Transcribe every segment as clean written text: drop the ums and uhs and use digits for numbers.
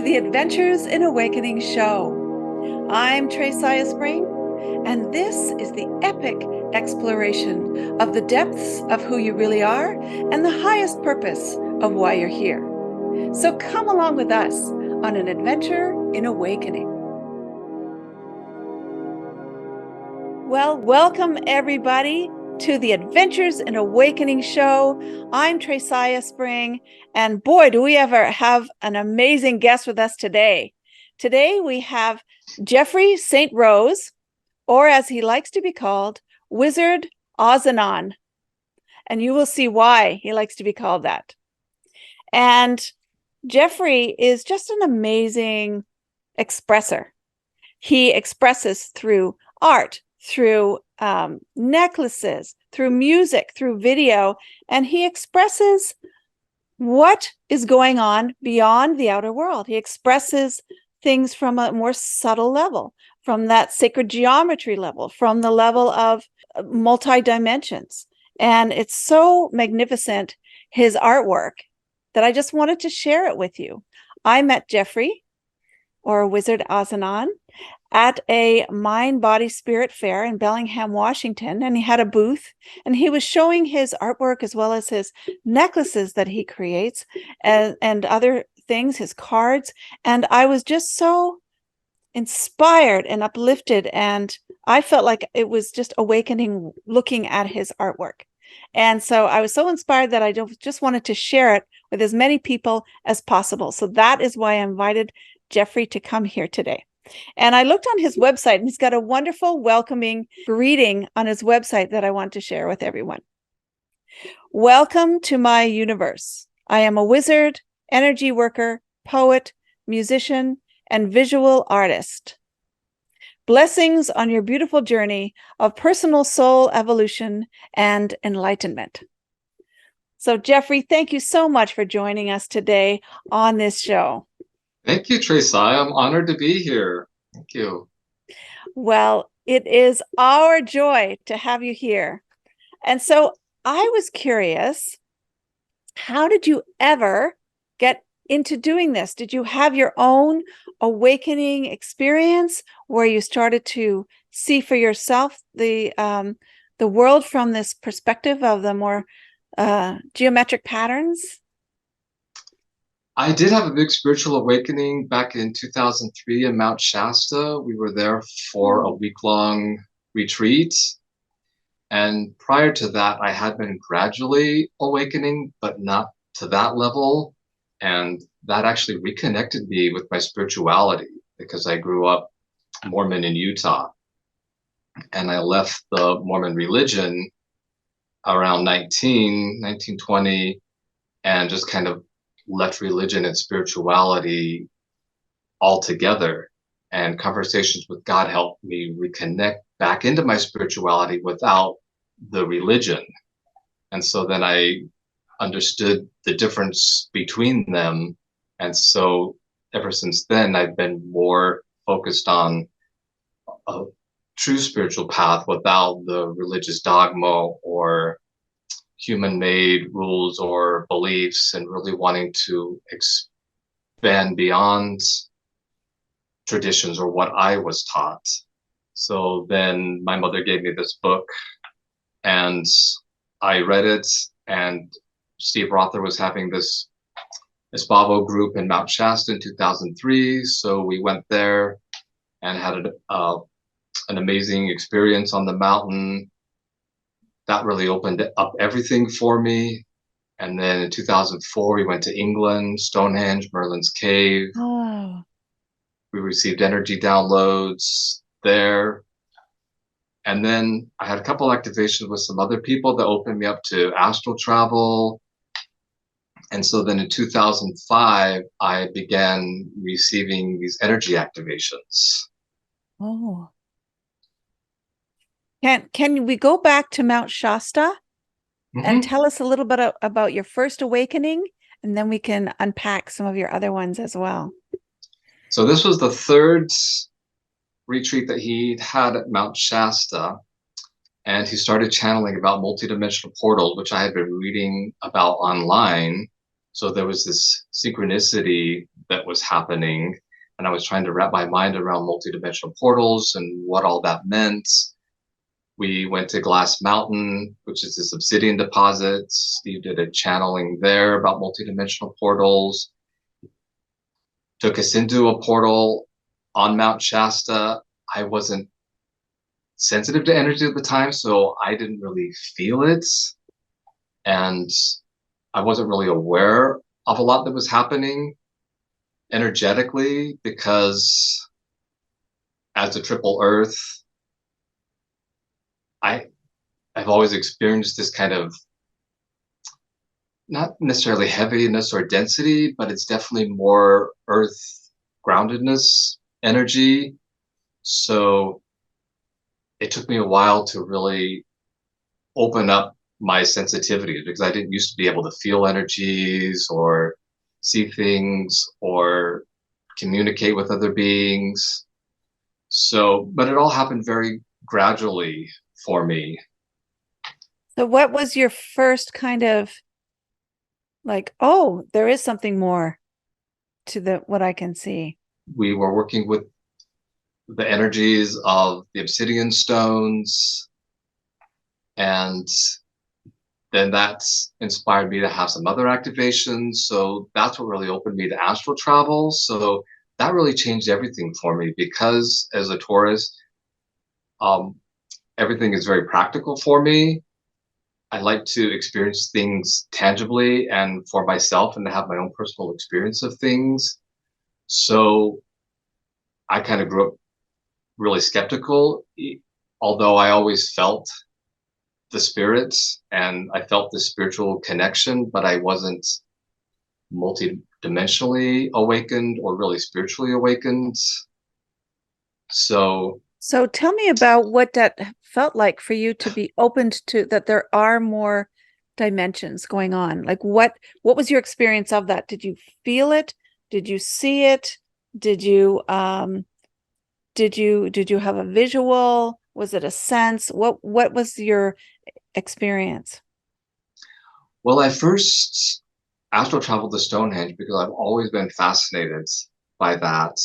the Adventures in Awakening show. I'm Tracy Spring, and this is the epic exploration of the depths of who you really are and the highest purpose of why you're here. So come along with us on an adventure in awakening. Well, welcome everybody to the Adventures in Awakening show. I'm Tracy Spring, and boy, do we ever have an amazing guest with us today. Today we have Jeffrey St. Rose, or as he likes to be called, Wizard Azanon. And you will see why he likes to be called that. And Jeffrey is just an amazing expresser. He expresses through art, through necklaces, through music, through video, and he expresses what is going on beyond the outer world. He expresses things from a more subtle level, from that sacred geometry level, from the level of multi-dimensions. And it's so magnificent, his artwork, that I just wanted to share it with you. I met Jeffrey, or Wizard Azanon, at a Mind, Body, Spirit fair in Bellingham, Washington, and he had a booth, and he was showing his artwork as well as his necklaces that he creates and other things, his cards, and I was just so inspired and uplifted, and I felt like it was just awakening looking at his artwork. And so I was so inspired that I just wanted to share it with as many people as possible. So that is why I invited Jeffrey to come here today. And I looked on his website, and he's got a wonderful welcoming greeting on his website that I want to share with everyone. Welcome to my universe. I am a wizard, energy worker, poet, musician, and visual artist. Blessings on your beautiful journey of personal soul evolution and enlightenment. So, Jeffrey, thank you so much for joining us today on this show. Thank you, Tracy. I'm honored to be here. Thank you. Well, it is our joy to have you here. And so I was curious, how did you ever get into doing this? Did you have your own awakening experience where you started to see for yourself the world from this perspective of the more geometric patterns? I did have a big spiritual awakening back in 2003 in Mount Shasta. We were there for a week-long retreat. And prior to that, I had been gradually awakening, but not to that level. And that actually reconnected me with my spirituality because I grew up Mormon in Utah. And I left the Mormon religion around 1920, and just kind of left religion and spirituality altogether. And conversations with God helped me reconnect back into my spirituality without the religion. And so then I understood the difference between them. And so ever since then, I've been more focused on a true spiritual path without the religious dogma or human-made rules or beliefs, and really wanting to expand beyond traditions or what I was taught. So then my mother gave me this book, and I read it, and Steve Rother was having this Espavo group in Mount Shasta in 2003. So we went there and had an amazing experience on the mountain. That really opened up everything for me. And then in 2004, we went to England, Stonehenge, Merlin's Cave. Oh. We received energy downloads there. And then I had a couple activations with some other people that opened me up to astral travel. And so then in 2005, I began receiving these energy activations. Oh. Can we go back to Mount Shasta and tell us a little bit about your first awakening, and then we can unpack some of your other ones as well. So this was the third retreat that he had at Mount Shasta, and he started channeling about multidimensional portals, which I had been reading about online. So there was this synchronicity that was happening, and I was trying to wrap my mind around multidimensional portals and what all that meant. We went to Glass Mountain, which is this obsidian deposit. Steve did a channeling there about multidimensional portals. Took us into a portal on Mount Shasta. I wasn't sensitive to energy at the time, so I didn't really feel it. And I wasn't really aware of a lot that was happening energetically because as a triple earth, I I've always experienced this kind of not necessarily heaviness or density, but it's definitely more earth groundedness energy. So it took me a while to really open up my sensitivity because I didn't used to be able to feel energies or see things or communicate with other beings. So, but it all happened very gradually for me. So what was your first kind of like, oh, there is something more to the what I can see? We were working with the energies of the obsidian stones, and then that's inspired me to have some other activations. So that's what really opened me to astral travel. So that really changed everything for me because as a Taurus, um, everything is very practical for me. I like to experience things tangibly and for myself and to have my own personal experience of things. So I kind of grew up really skeptical, although I always felt the spirits and I felt the spiritual connection, but I wasn't multi-dimensionally awakened or really spiritually awakened. So So tell me about what that felt like for you to be opened to that there are more dimensions going on. Like what was your experience of that? Did you feel it? Did you see it? Did you did you have a visual? Was it a sense? What was your experience? well, I first astral traveled to Stonehenge because I've always been fascinated by that.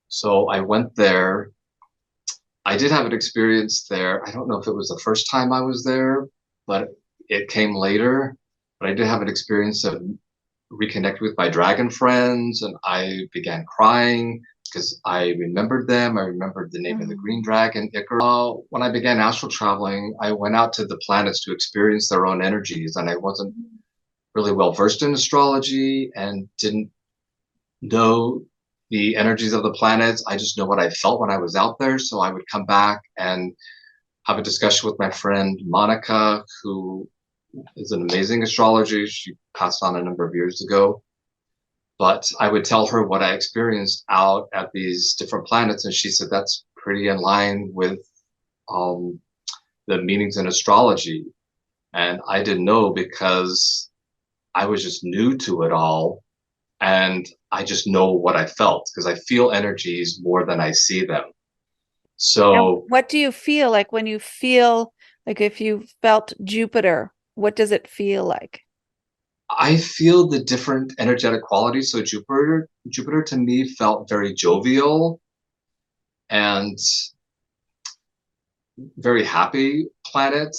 So I went there. I did have an experience there. I don't know if it was the first time I was there, but it came later. But I did have an experience of reconnect with my dragon friends, and I began crying because I remembered them. I remembered the name of the Mhm. green dragon, Icarus. When I began astral traveling, I went out to the planets to experience their own energies, and I wasn't really well versed in astrology and didn't know the energies of the planets. I just know what I felt when I was out there. So I would come back and have a discussion with my friend Monica, who is an amazing astrologer. She passed on a number of years ago. But I would tell her what I experienced out at these different planets, and she said that's pretty in line with um, the meanings in astrology. And I didn't know because I was just new to it all, and I just know what I felt because I feel energies more than I see them. And So what do you feel like when you feel like if you felt Jupiter, what does it feel like? I feel the different energetic qualities. So Jupiter to me felt very jovial and very happy planet.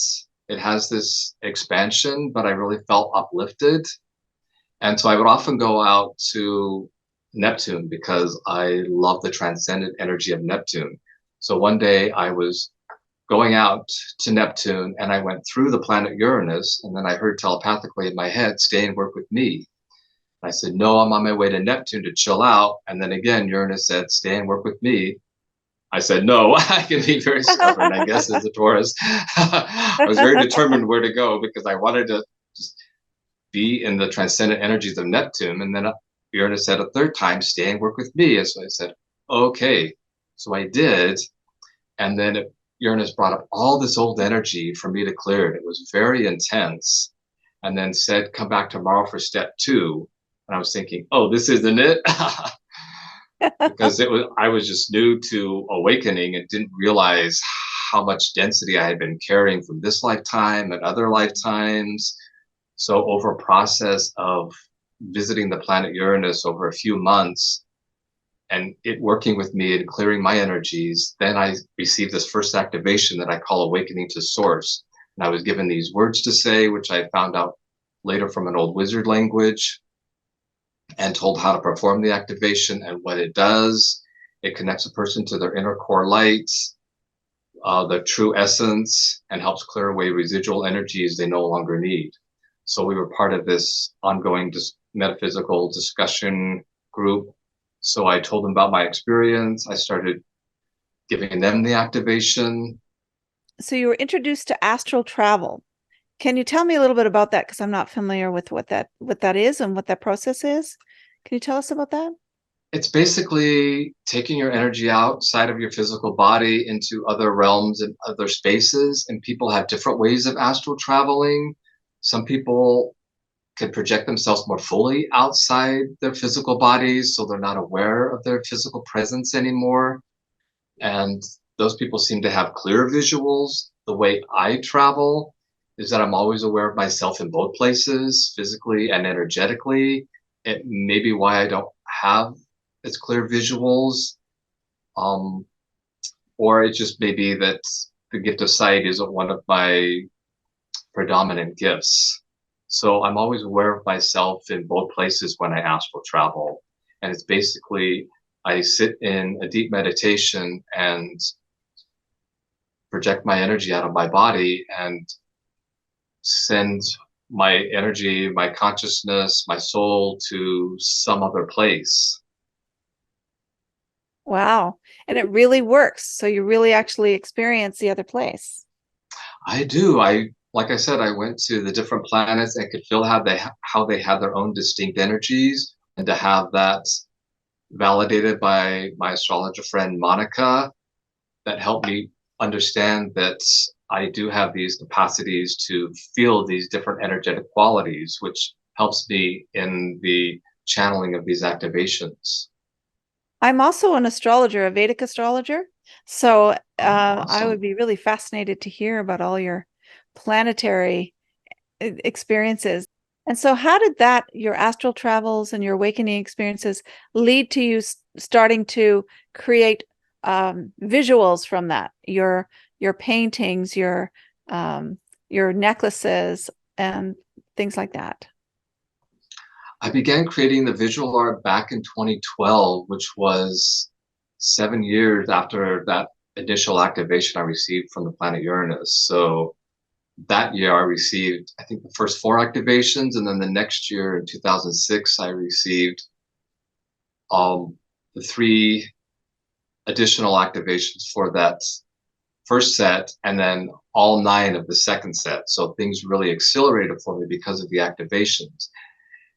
It has this expansion, but I really felt uplifted. And so I would often go out to Neptune because I love the transcendent energy of Neptune. So one day I was going out to Neptune and I went through the planet Uranus, and then I heard telepathically in my head, stay and work with me. I said, no, I'm on my way to Neptune to chill out. And then again, Uranus said, stay and work with me. I said, no, I can be very stubborn, I guess, as a Taurus. I was very determined where to go because I wanted to just be in the transcendent energies of Neptune. And then Uranus said a third time, stay and work with me. And so I said, okay. So I did. And then Uranus brought up all this old energy for me to clear it. It was very intense. And then said, come back tomorrow for step two. And I was thinking, oh, this isn't it. Because I was just new to awakening and didn't realize how much density I had been carrying from this lifetime and other lifetimes. So over a process of visiting the planet Uranus over a few months and it working with me and clearing my energies, then I received this first activation that I call awakening to source. And I was given these words to say, which I found out later from an old wizard language, and told how to perform the activation and what it does. It connects a person to their inner core lights, the true essence, and helps clear away residual energies they no longer need. So we were part of this ongoing metaphysical discussion group. So I told them about my experience. I started giving them the activation. So you were introduced to astral travel. Can you tell me a little bit about that? Because I'm not familiar with what that is and what that process is. Can you tell us about that? It's basically taking your energy outside of your physical body into other realms and other spaces. And people have different ways of astral traveling. Some people can project themselves more fully outside their physical bodies, so they're not aware of their physical presence anymore. And those people seem to have clear visuals. The way I travel is that I'm always aware of myself in both places, physically and energetically. It may be why I don't have as clear visuals, um, or it just may be that the gift of sight isn't one of my predominant gifts. So I'm always aware of myself in both places when I astral travel. And it's basically, I sit in a deep meditation and project my energy out of my body and send my energy, my consciousness, my soul to some other place. Wow. And it really works. So you really actually experience the other place. I do. Like I said, I went to the different planets and could feel how they had their own distinct energies, and to have that validated by my astrologer friend Monica, that helped me understand that I do have these capacities to feel these different energetic qualities, which helps me in the channeling of these activations. I'm also an astrologer, a Vedic astrologer. So Oh, I would awesome. be really fascinated to hear about all your planetary experiences. And so, how did your astral travels and your awakening experiences lead to you starting to create visuals from that? Your paintings, your necklaces, and things like that. I began creating the visual art back in 2012, which was 7 years after that initial activation I received from the planet Uranus. So that year I received, I think, the first four activations, and then the next year in 2006 I received the three additional activations for that first set, and then all nine of the second set. So things really accelerated for me because of the activations.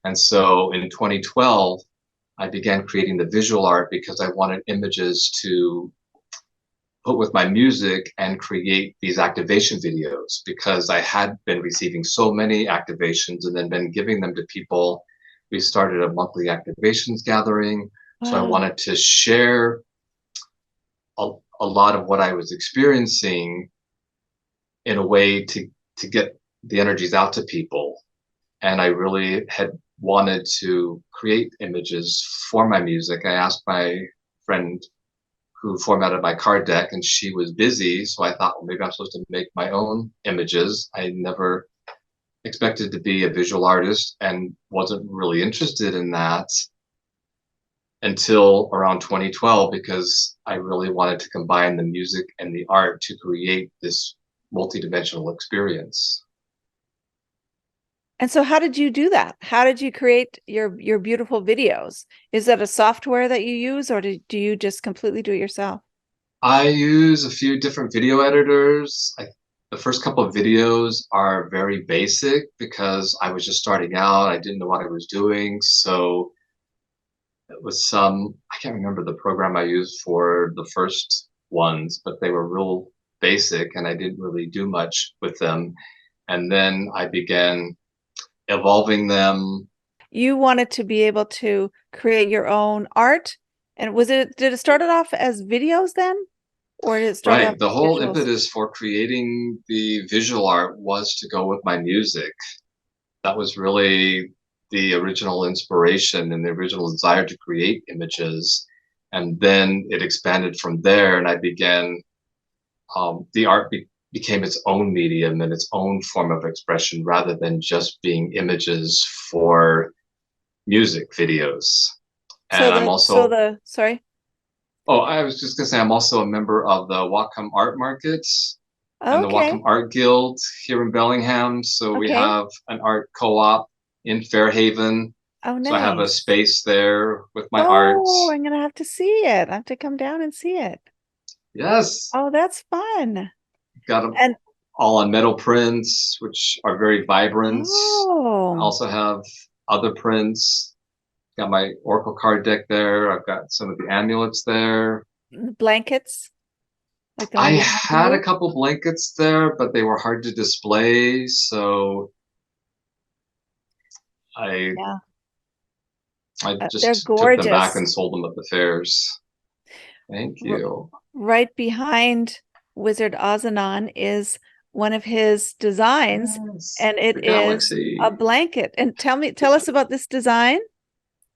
And so in 2012, I began creating the visual art because I wanted images to put with my music and create these activation videos, because I had been receiving so many activations and then been giving them to people. We started a monthly activations gathering. So I Wow. wanted to share a lot of what I was experiencing in a way to get the energies out to people. And I really had wanted to create images for my music. I asked my friend who formatted my card deck, and she was busy. So I thought, well, maybe I'm supposed to make my own images. I never expected to be a visual artist and wasn't really interested in that until around 2012, because I really wanted to combine the music and the art to create this multidimensional experience. And so how did you do that? How did you create your beautiful videos? Is that a software that you use, or do you just completely do it yourself? I use a few different video editors. The first couple of videos are very basic because I was just starting out. I didn't know what I was doing. So it was I can't remember the program I used for the first ones, but they were real basic and I didn't really do much with them. And then I began evolving them. You wanted to be able to create your own art. And did it start it off as videos then? Or did it start off Right. The as whole visuals? impetus for creating the visual art was to go with my music. That was really the original inspiration and the original desire to create images. And then it expanded from there, and I began, the art became its own medium and its own form of expression rather than just being images for music videos. So And I'm the so also, the sorry. oh, I was just going to say, I'm also a member of the Whatcom Art Markets and the Whatcom Okay. Art Guild here in Bellingham. So we Okay. have an art co-op in Fairhaven. Oh, So I have a nice. space there with my art. Oh, I'm gonna have to see it. I have to come down and see it. Yes, Oh, that's fun. got them And all on metal prints, which are very vibrant. I oh, also have other prints. Got my Oracle card deck there. I've got some of the amulets there. blankets, like the I one you have had a here. couple blankets there, but they were hard to display, so I Yeah, I they're just took them back gorgeous. and sold them at the fairs. Thank R you. right behind Wizard Azanon is one of his designs, Yes, and it the is a galaxy. blanket. And tell us about this design.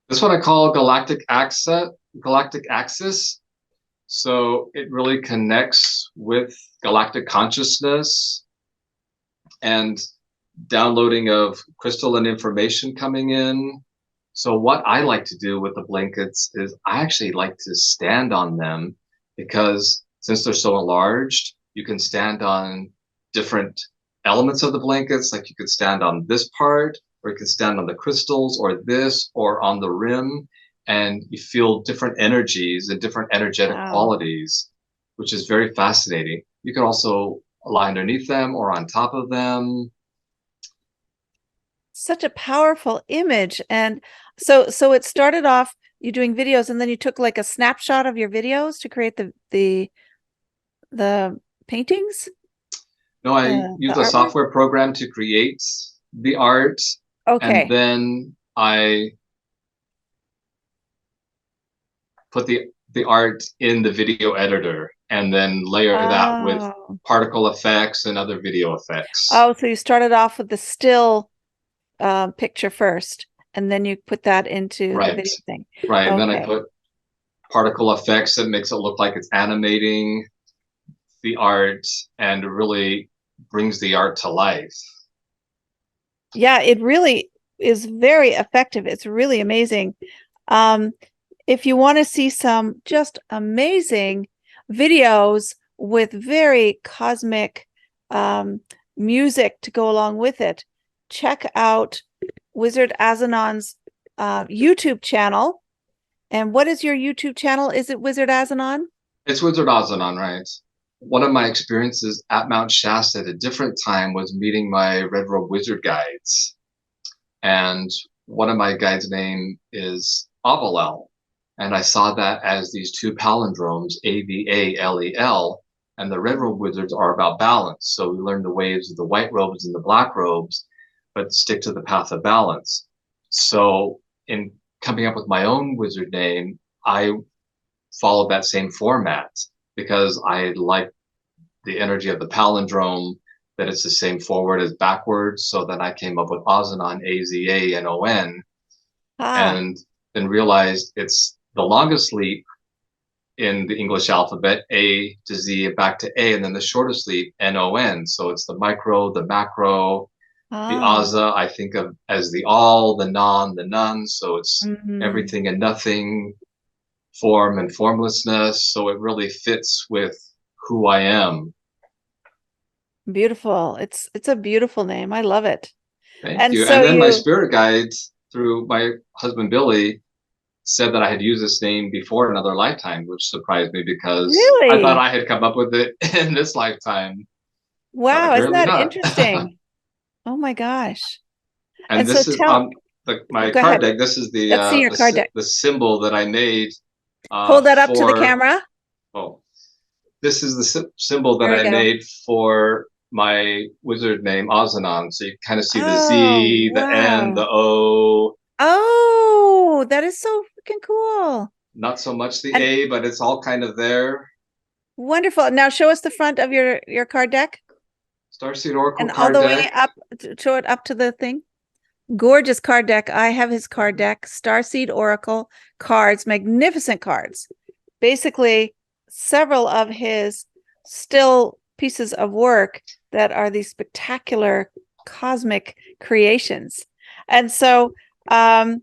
This one I call galactic axis. So it really connects with galactic consciousness and downloading of crystalline information coming in. So what I like to do with the blankets is I actually like to stand on them because since they're so enlarged, you can stand on different elements of the blankets. Like you could stand on this part, or you could stand on the crystals, or this, or on the rim, and you feel different energies and different energetic Wow. qualities, which is very fascinating. You can also lie underneath them or on top of them. Such a powerful image. And so it started off you doing videos, and then you took like a snapshot of your videos to create the paintings, No, I the use a artwork. software program to create the art, and Okay. then I put the art in the video editor and then layer that with Oh. particle effects and other video effects. Oh, so you started off with the still picture first, and then you put that into the Right. video thing. Right. And then I Okay. put particle effects that makes it look like it's animating the art and really brings the art to life. Yeah, it really is very effective. It's really amazing. Um, if you want to see some just amazing videos with very cosmic music to go along with it, check out Wizard Azanon's YouTube channel. And what is your YouTube channel? Is it Wizard Azanon? It's Wizard Azanon, right? One of my experiences at Mount Shasta at a different time was meeting my Red Robe Wizard guides. And one of my guides' name is Avalel. And I saw that as these two palindromes, Avalel, and the Red Robe Wizards are about balance. So we learn the ways of the white robes and the black robes, but stick to the path of balance. So in coming up with my own wizard name, I followed that same format because I like the energy of the palindrome, that it's the same forward as backwards. So then I came up with Azanon, Azanon, Ah, and then realized it's the longest leap in the English alphabet, A to Z, back to A, and then the shortest leap, Non. So it's the micro, the macro, the ah. Aza, I think of as the all, the non, the none. So it's Mhm. everything and nothing, form and formlessness. So it really fits with who I am. Beautiful. It's a beautiful name. I love it. Thank And you. And so then my you spirit guide through my husband Billy said that I had used this name before in another lifetime, which surprised me because I thought really? I had come up with it in this lifetime, but Wow, isn't apparently that not. interesting? Oh my gosh. And And so this is tell, on my go card ahead. deck. This is Let's see your card deck. the symbol that I made Hold that up to the for. camera. Oh, this is the symbol that There we I go. made for my wizard name Azanon. So you kind of see the Oh, Z, the N, wow. the O. Oh, that is so freaking cool. Not so much the And A, but it's all kind of there. wonderful. Now show us the front of your card deck Starseed Oracle and all card the way deck. up, show it up to the thing. Gorgeous card deck. I have his card deck, Starseed Oracle cards, magnificent cards. Basically, several of his still pieces of work that are these spectacular cosmic creations. And so, can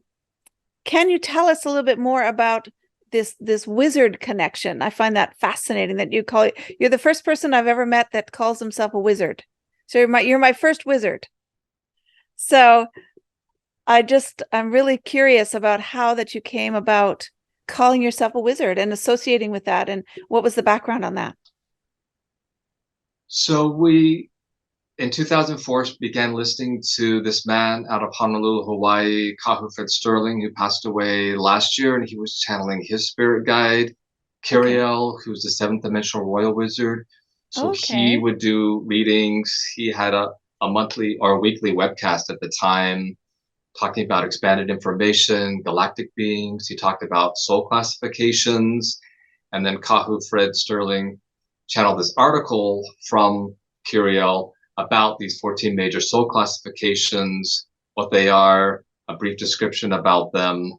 you tell us a little bit more about this wizard connection? I find that fascinating that you're the first person I've ever met that calls himself a wizard. So you're my first wizard. So I'm really curious about how that you came about calling yourself a wizard and associating with that, and what was the background on that? So we, in 2004, began listening to this man out of Honolulu, Hawaii, Kahu Fred Sterling, who passed away last year, and he was channeling his spirit guide, Okay. Kiriel, who's the seventh dimensional royal wizard. So he Okay. would do readings. He had a monthly or weekly webcast at the time talking about expanded information, galactic beings. He talked about soul classifications. And then Kahu Fred Sterling channeled this article from Curiel about these 14 major soul classifications, what they are, a brief description about them,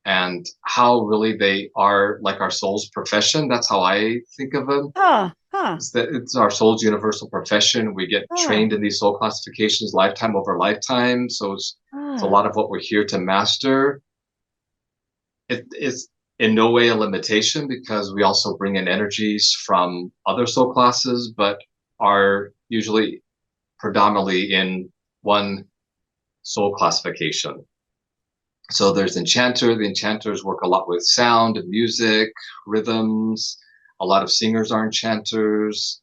and how really they are like our soul's profession. That's how I think of them. Huh. Is that it's our soul's universal profession. We get Huh. trained in these soul classifications lifetime over lifetime. So it's a Huh. lot of what we're here to master. It is in no way a limitation because we also bring in energies from other soul classes, but are usually predominantly in one soul classification. So there's enchanter. The enchanters work a lot with sound and music, rhythms. A lot of singers are enchanters.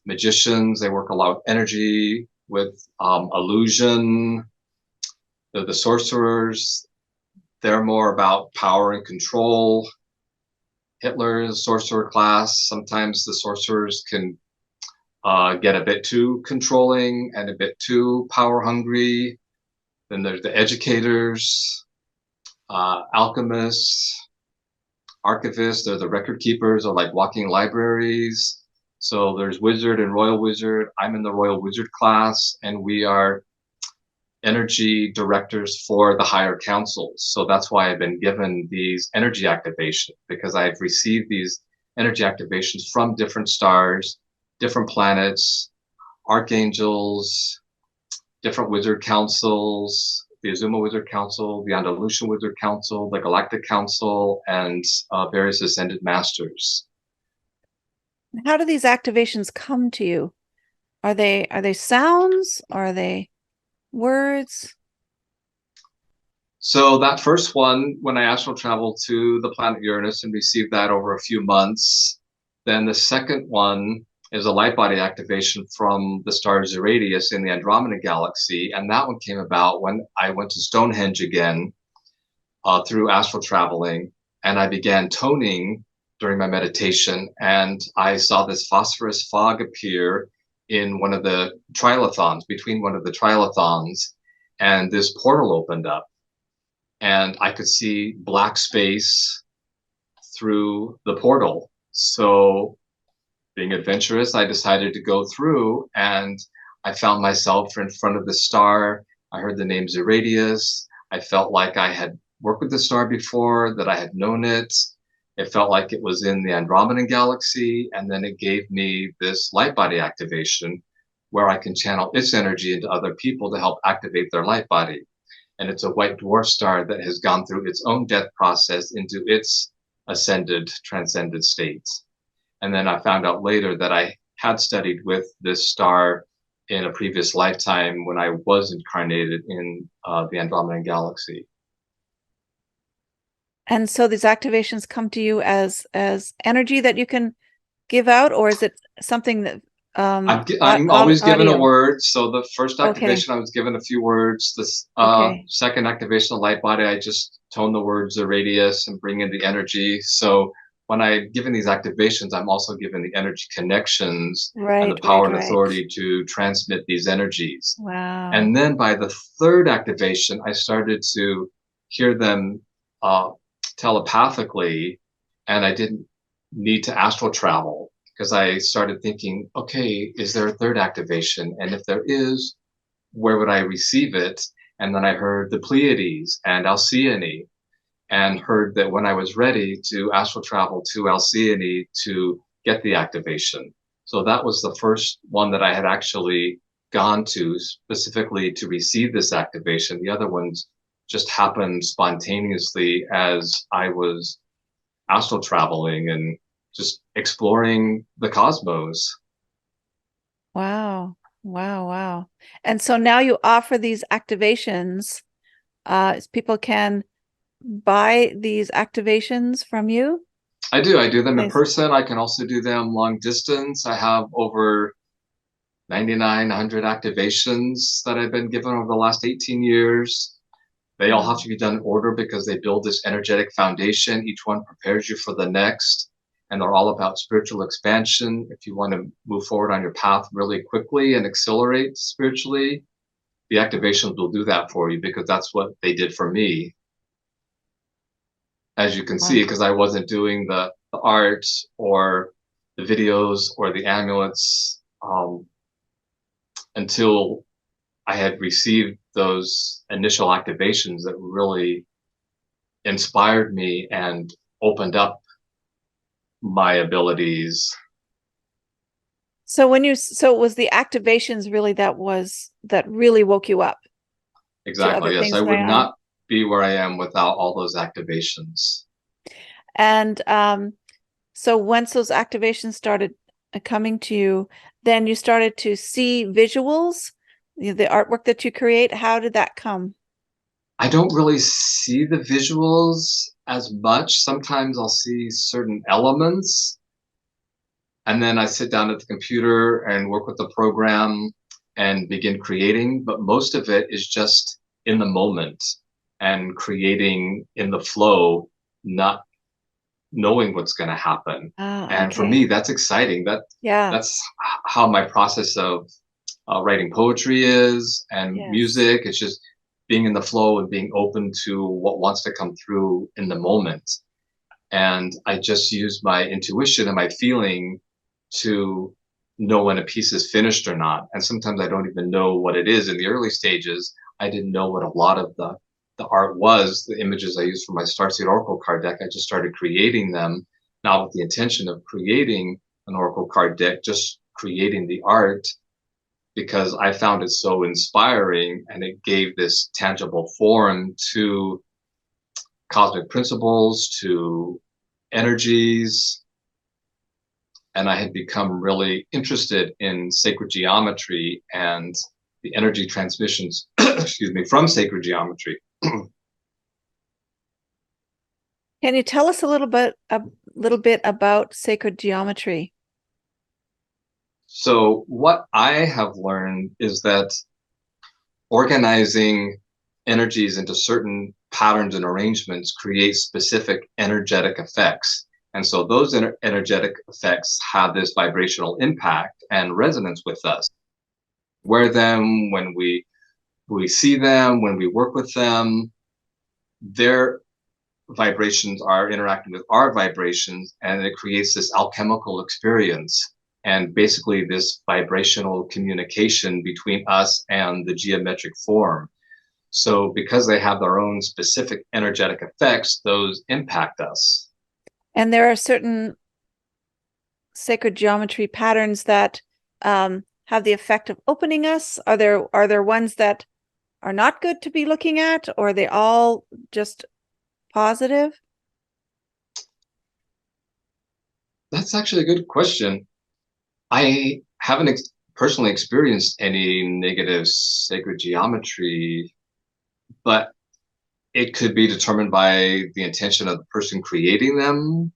Magicians, they work a lot with energy, with illusion. The sorcerers, they're more about power and control. Hitler is a sorcerer class. Sometimes the sorcerers can get a bit too controlling and a bit too power hungry. Then there's the educators, alchemists, archivists. They're the record keepers, or like walking libraries. So there's wizard and royal wizard. I'm in the royal wizard class, and we are energy directors for the higher councils. So that's why I've been given these energy activations, because I've received these energy activations from different stars, different planets, archangels, different wizard councils, the Azuma Wizard Council, the Andalusian Wizard Council, the Galactic Council, and various ascended masters. How do these activations come to you? Are they sounds? Are they words? So that first one, when I astral traveled to the planet Uranus and received that over a few months, then the second one is a light body activation from the star Zeradius in the Andromeda galaxy, and that one came about when I went to Stonehenge again through astral traveling, and I began toning during my meditation, and I saw this phosphorus fog appear in one of the trilithons, between one of the trilithons, and this portal opened up and I could see black space through the portal. So, being adventurous, I decided to go through, and I found myself in front of the star. I heard the name Zeradius. I felt like I had worked with the star before, that I had known it. It felt like it was in the Andromedan galaxy, and then it gave me this light body activation where I can channel its energy into other people to help activate their light body, and it's a white dwarf star that has gone through its own death process into its ascended, transcended states. And then I found out later that I had studied with this star in a previous lifetime when I was incarnated in the Andromedan galaxy. And so these activations come to you as energy that you can give out, or is it something that I'm always given a audio? word. So the first Okay. activation, I was given a few words. This Okay. second activation of light body, I just tone the words the radius and bring in the energy. So when I'm given these activations, I'm also given the energy connections and the Right, power right, and right. authority to transmit these energies. Wow. And then by the third activation, I started to hear them uh, telepathically, and I didn't need to astral travel because I started thinking, okay, is there a third activation? And if there is, where would I receive it? And then I heard the Pleiades and Alcyone, and heard that when I was ready to astral travel to Alcyone to get the activation. So that was the first one that I had actually gone to specifically to receive this activation. The other ones just happened spontaneously as I was astral traveling and just exploring the cosmos. Wow. Wow. Wow. And so now you offer these activations. People can buy these activations from you. I do. I do them in Nice. person. I can also do them long distance. I have over 9,900 activations that I've been given over the last 18 years. They all have Wow. to be done in order because they build this energetic foundation. Each one prepares you for the next. And they're all about spiritual expansion. If you want to move forward on your path really quickly and accelerate spiritually, the activations will do that for you because that's what they did for me. As you can see, Wow. because I wasn't doing the art or the videos or the amulets until I had received those initial activations that really inspired me and opened up my abilities. So it was the activations really that really woke you up to other Exactly. Yes, I things would going on. not be where I am without all those activations. And so once those activations started coming to you, then you started to see visuals, the artwork that you create. How did that come? I don't really see the visuals as much. Sometimes I'll see certain elements, and then I sit down at the computer and work with the program and begin creating. But most of it is just in the moment and creating in the flow, not knowing what's going to happen. Ah, And for okay. me, that's exciting. Yeah. That's how my process of writing poetry is and Yes. music. It's just being in the flow and being open to what wants to come through in the moment. And I just use my intuition and my feeling to know when a piece is finished or not. And sometimes I don't even know what it is. In the early stages, I didn't know what a lot of the art was, the images I used for my Starseed Oracle card deck. I just started creating them, not with the intention of creating an Oracle card deck, just creating the art because I found it so inspiring and it gave this tangible form to cosmic principles, to energies, and I had become really interested in sacred geometry and the energy transmissions, excuse me, from sacred geometry. Can you tell us a little bit about sacred geometry? So what I have learned is that organizing energies into certain patterns and arrangements create specific energetic effects. And so those energetic effects have this vibrational impact and resonance with us. Wear them when we see them, when we work with them, their vibrations are interacting with our vibrations, and it creates this alchemical experience and basically this vibrational communication between us and the geometric form. So, because they have their own specific energetic effects, those impact us. And there are certain sacred geometry patterns that have the effect of opening us. Are there ones that are not good to be looking at, or are they all just positive? That's actually a good question. I haven't personally experienced any negative sacred geometry, but it could be determined by the intention of the person creating them.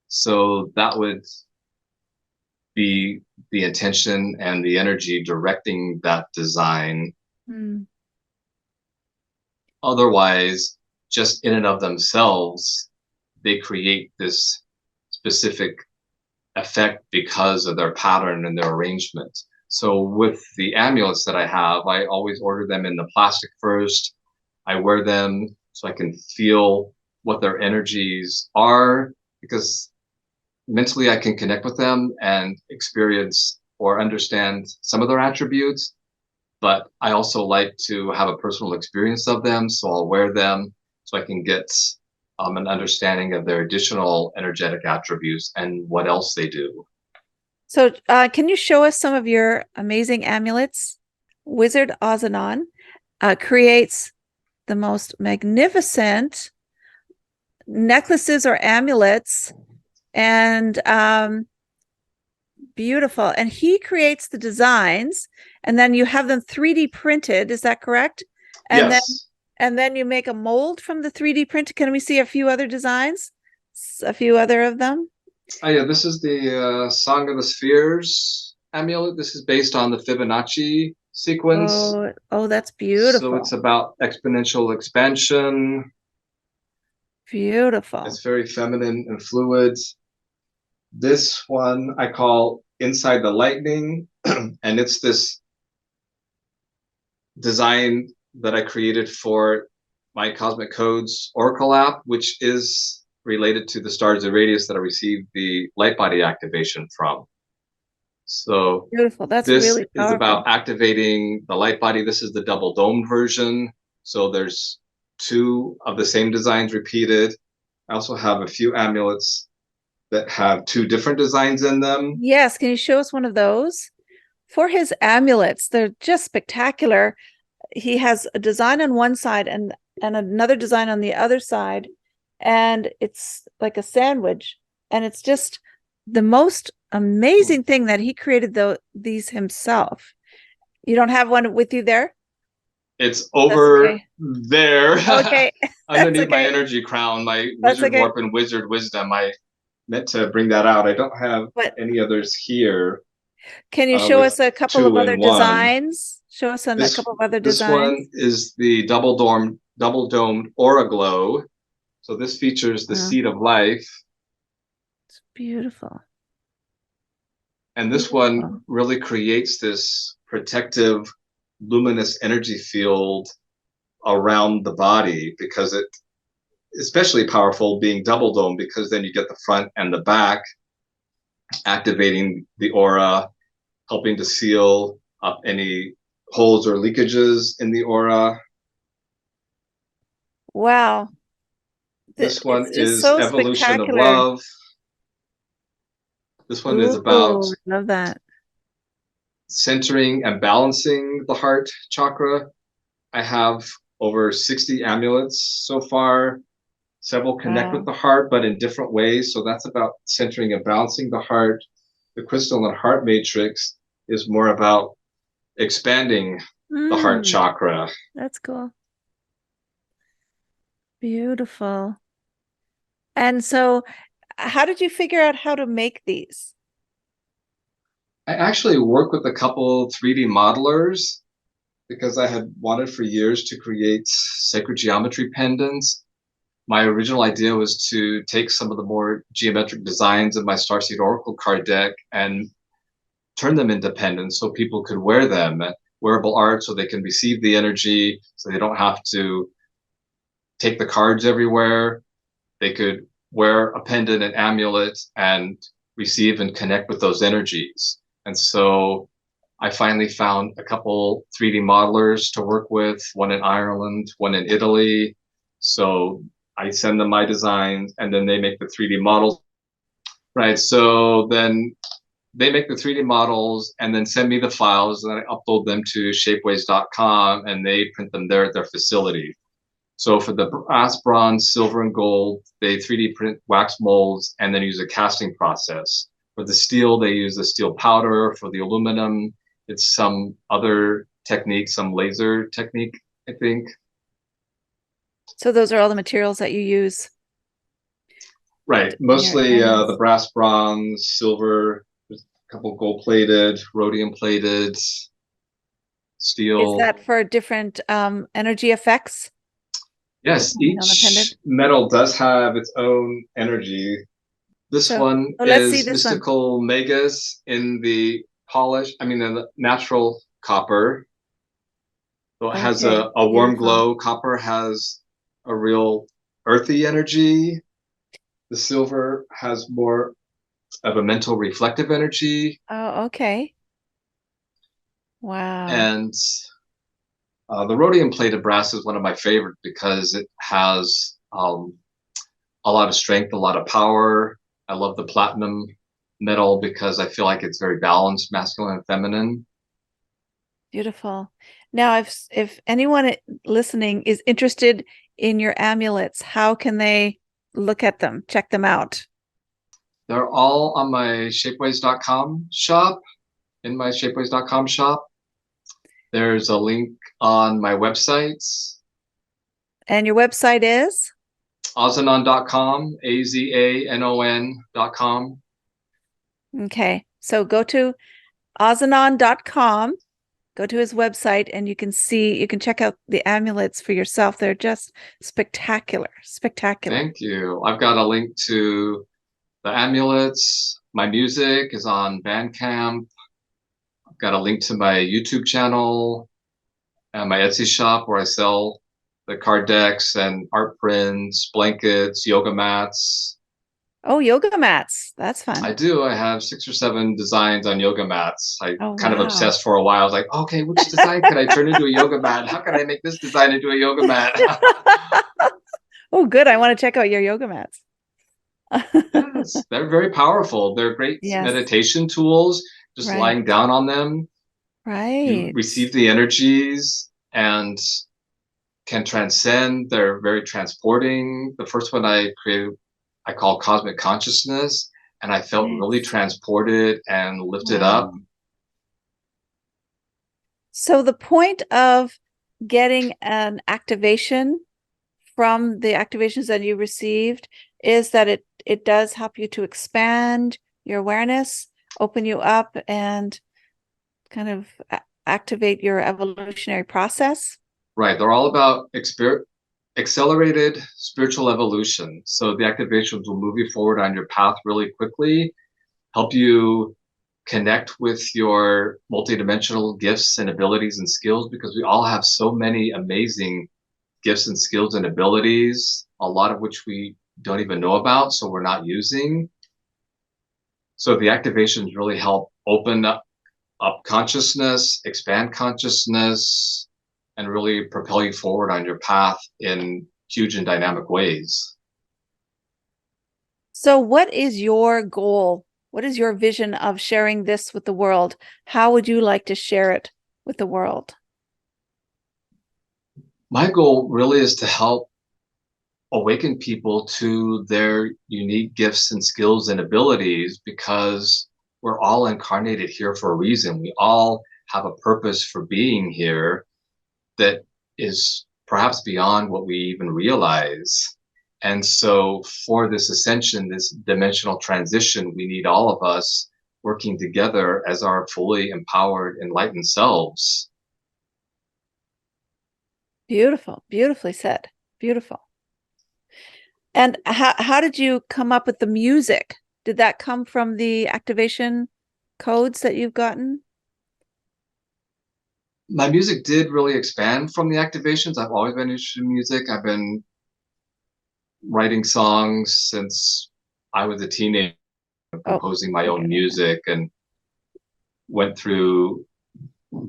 So that would be the intention and the energy directing that design. Hmm. Otherwise, just in and of themselves, they create this specific effect because of their pattern and their arrangement. So with the amulets that I have, I always order them in the plastic first. I wear them so I can feel what their energies are because mentally I can connect with them and experience or understand some of their attributes. but I also like to have a personal experience of them, so I'll wear them so I can get an understanding of their additional energetic attributes and what else they do. So, can you show us some of your amazing amulets? Wizard Azanon creates the most magnificent necklaces or amulets, and beautiful. And he creates the designs, and then you have them 3D printed. Is that correct? And then Yes. and then you make a mold from the 3D print. Can we see a few other designs? A few other of them? Oh, yeah, this is the Song of the Spheres amulet. This is based on the Fibonacci sequence. Oh, oh, that's So it's beautiful. about exponential expansion. Beautiful. It's very feminine and fluid. This one I call Inside the Lightning, and it's this design that I created for my Cosmic Codes Oracle app, which is related to the stars of radius that I received the light body activation from. So Beautiful. That's this really is powerful. about activating the light body. This is the double domed version. So there's two of the same designs repeated. I also have a few amulets that have two different designs in them. Yes, can you show us one of those? For his amulets, they're just spectacular. He has a design on one side and another design on the other side, and it's like a sandwich, and it's just the most amazing thing that he created these himself. You don't have one with you there? It's That's over okay. there Okay. That's underneath my okay. energy crown, my That's wizard okay. warp and wizard wisdom. I meant to bring that out. I don't have But any others here can you show with us a couple of two other in one. designs? Show us a This couple of other this one designs. is the double domed aura glow. So this features the Oh, seed of life, it's beautiful. and this one Beautiful. really creates this protective, luminous energy field around the body because it especially powerful being double dome because then you get the front and the back activating the aura, helping to seal up any holes or leakages in the aura. Wow. This one It's just is so evolution of spectacular. love. This one is about Ooh, love that. centering and balancing the heart chakra. I have over 60 amulets so far. Several connect with Wow. the heart, but in different ways. So that's about centering and balancing the heart. The crystalline heart matrix is more about expanding the heart Mm, chakra. that's cool. Beautiful. And so, how did you figure out how to make these? I actually work with a couple 3D modelers because I had wanted for years to create sacred geometry pendants. My original idea was to take some of the more geometric designs of my Starseed Oracle card deck and turn them into pendants so people could wear them, wearable art, so they can receive the energy, so they don't have to take the cards everywhere. They could wear a pendant, an amulet, and receive and connect with those energies. And so I finally found a couple 3D modelers to work with, one in Ireland, one in Italy. So I send them my designs and then they make the 3D models. Right. So then they make the 3D models and then send me the files and I upload them to shapeways.com and they print them there at their facility. So for the brass, bronze, silver, and gold, they 3D print wax molds and then use a casting process. For the steel, they use the steel powder. For the aluminum, it's some other technique, some laser technique, I think. So those are all the materials that you use Right. in your Mostly the amulets. brass, bronze, silver, there's a couple gold plated, rhodium plated, Is steel. that for different energy effects Yes, depending on the each pendant? metal does have its own energy. This So, one oh, let's see is this one. mystical megas in the in the natural copper. So it has Okay, a warm beautiful. glow. Copper has a real earthy energy. The silver has more of a mental reflective energy. Oh, okay. Wow. And The rhodium plated brass is one of my favorites because it has a lot of strength, a lot of power. I love the platinum metal because I feel like it's very balanced, masculine and feminine. Beautiful. Now, if anyone listening is interested in your amulets, how can they look at them, check them out? They're all on my shapeways.com shop, in my shapeways.com shop. There's a link on my websites, And your website is? azanon.com, AZANON.com. Okay. So go to azanon.com, go to his website, and you can check out the amulets for yourself. They're just spectacular, spectacular. Thank you. I've got a link to the amulets. My music is on Bandcamp. I've got a link to my YouTube channel and my Etsy shop where I sell the card decks and art prints, blankets, yoga mats. Oh, yoga mats. That's fun. I do. I have 6 or 7 designs on yoga mats. I Oh, kind of wow. obsessed for a while. I was like, okay, which design could I turn into a yoga mat? How can I make this design into a yoga mat? Oh, good. I want to check out your yoga mats. Yes, they're very powerful. They're great Yes. meditation tools. Just Right. lying down on them, you Right. receive the energies and can transcend. They're very transporting. The first one I created, I call Cosmic Consciousness, and I felt really Nice. transported and lifted up. Wow. So the point of getting an activation from the activations that you received is that it does help you to expand your awareness, open you up, and kind of activate your evolutionary process. Right. They're all about accelerated spiritual evolution. So the activations will move you forward on your path really quickly, help you connect with your multidimensional gifts and abilities and skills because we all have so many amazing gifts and skills and abilities, a lot of which we don't even know about, so we're not using. So the activations really help open up consciousness, expand consciousness, and really propel you forward on your path in huge and dynamic ways. So what is your goal? What is your vision of sharing this with the world? How would you like to share it with the world? My goal really is to help awaken people to their unique gifts and skills and abilities because we're all incarnated here for a reason. We all have a purpose for being here that is perhaps beyond what we even realize. And so, for this ascension, this dimensional transition, we need all of us working together as our fully empowered, enlightened selves. Beautiful, beautifully said. Beautiful. And how did you come up with the music? Did that come from the activation codes that you've gotten? My music did really expand from the activations. I've always been interested in music. I've been writing songs since I was a teenager, Oh, composing my own okay. music, and went through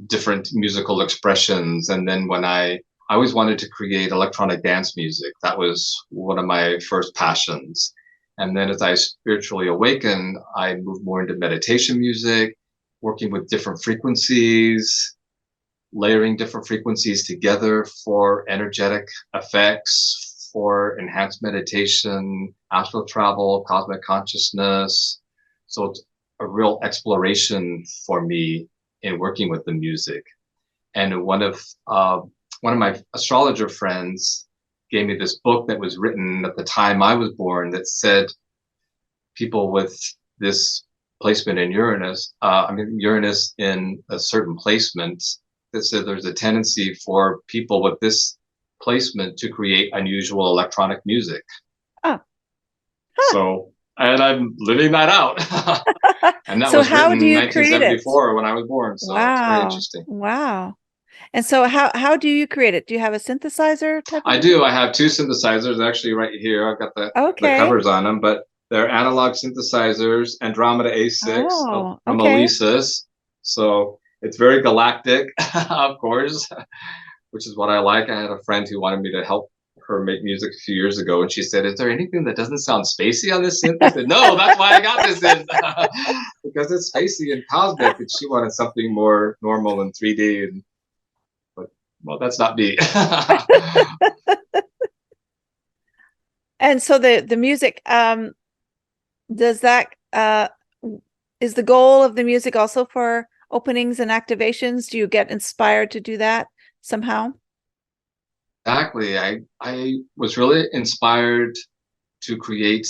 different musical expressions. And then when I always wanted to create electronic dance music. That was one of my first passions. And then as I spiritually awakened, I moved more into meditation music, working with different frequencies, layering different frequencies together for energetic effects, for enhanced meditation, astral travel, cosmic consciousness. So it's a real exploration for me in working with the music. And one of my astrologer friends gave me this book that was written at the time I was born that said people with this placement in Uranus, Uranus in a certain placement, that said there's a tendency for people with this placement to create unusual electronic music. Oh, huh. So, and I'm living that out. And that So was written how do in you create it? 1974 when I was born. So it's very Wow. interesting. Wow. And so how do you create it? Do you have a synthesizer type of I a do. thing? I have 2 synthesizers actually right here. I've got the Okay. covers on them, but they're analog synthesizers, Andromeda A6 Oh, from okay. Alesis. So it's very galactic, of course. which is what I like. I had a friend who wanted me to help her make music a few years ago, and she said, "Is there anything that doesn't sound spacey on this synth?" I said, "No, that's why I got this synth because it's spacey and cosmic." And she wanted something more normal and 3D, and but well, that's not me. And so the music, does that is the goal of the music also for openings and activations? Do you get inspired to do that somehow? Exactly. I was really inspired to create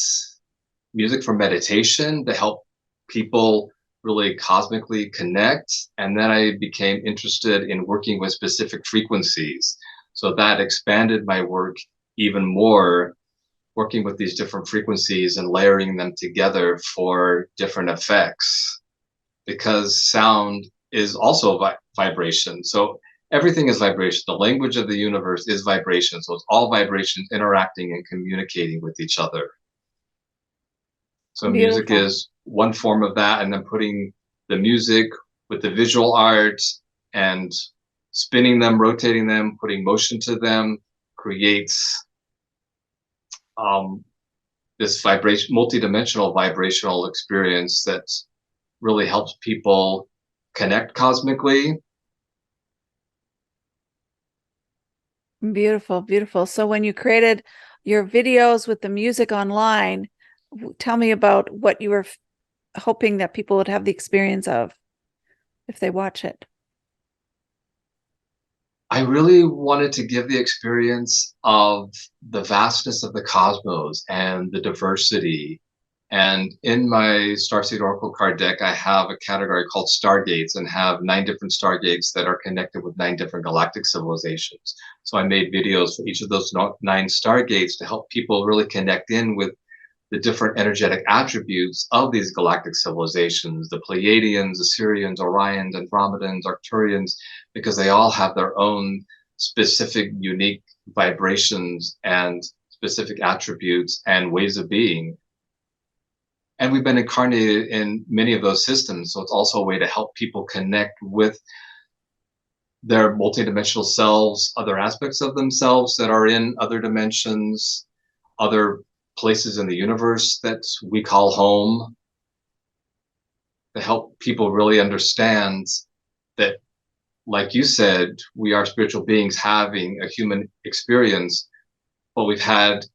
music for meditation to help people really cosmically connect. And then I became interested in working with specific frequencies. So that expanded my work even more, working with these different frequencies and layering them together for different effects. Because sound is also vibration. So everything is vibration. The language of the universe is vibration. So it's all vibrations interacting and communicating with each other. So music Beautiful. is one form of that, and then putting the music with the visual art and spinning them, rotating them, putting motion to them creates um, this vibration, multidimensional vibrational experience that really helps people connect cosmically. Beautiful, beautiful. So when you created your videos with the music online, tell me about what you were hoping that people would have the experience of if they watch it. I really wanted to give the experience of the vastness of the cosmos and the diversity. And in my Starseed Oracle card deck, I have a category called Stargates and have 9 different Stargates that are connected with 9 different galactic civilizations. So I made videos for each of those 9 Stargates to help people really connect in with the different energetic attributes of these galactic civilizations, the Pleiadians, Assyrians, Orions, Andromedans, Arcturians, because they all have their own specific, unique vibrations and specific attributes and ways of being. And we've been incarnated in many of those systems. So it's also a way to help people connect with their multidimensional selves, other aspects of themselves that are in other dimensions, other places in the universe that we call home, to help people really understand that, like you said, we are spiritual beings having a human experience, but we've had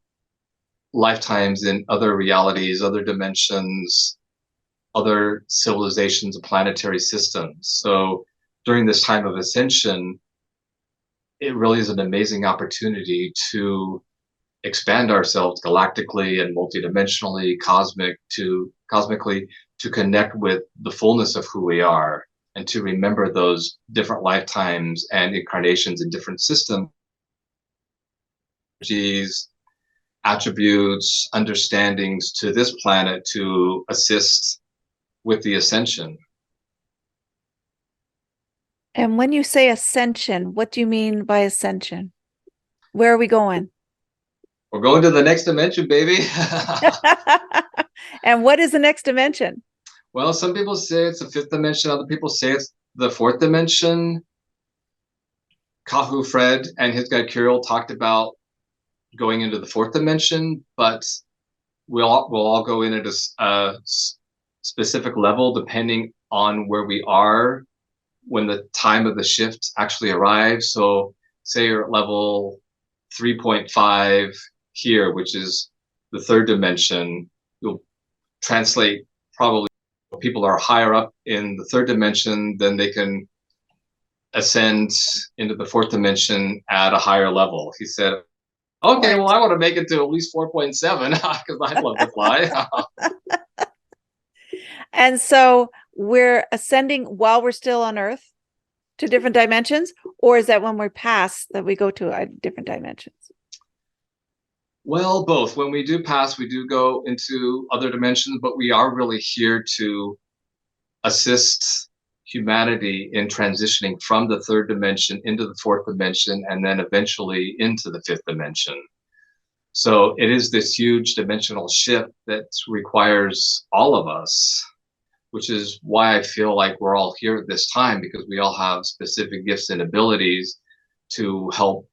lifetimes in other realities, other dimensions, other civilizations and planetary systems. So during this time of ascension, it really is an amazing opportunity to expand ourselves galactically and multidimensionally, cosmically to connect with the fullness of who we are and to remember those different lifetimes and incarnations in different systems, attributes, understandings to this planet to assist with the ascension. And when you say ascension, what do you mean by ascension? Where are we going? We're going to the next dimension, baby. And what is the next dimension? Well, some people say it's the 5th dimension, other people say it's the 4th dimension. Kahu Fred and his guy Kirill talked about going into the 4th dimension, but we'll all go in at a specific level depending on where we are when the time of the shift actually arrives. So say you're at level 3.5 here, which is the 3rd dimension, you'll translate probably people are higher up in the 3rd dimension, then they can ascend into the 4th dimension at a higher level. He said, okay, well, Right. I want to make it to at least 4.7 because I'd love to fly. And so we're ascending while we're still on Earth to different dimensions, or is that when we pass that we go to different dimensions? Well, both. When we do pass, we do go into other dimensions, but we are really here to assist humanity in transitioning from the 3rd dimension into the 4th dimension and then eventually into the 5th dimension. So it is this huge dimensional shift that requires all of us, which is why I feel like we're all here at this time because we all have specific gifts and abilities to help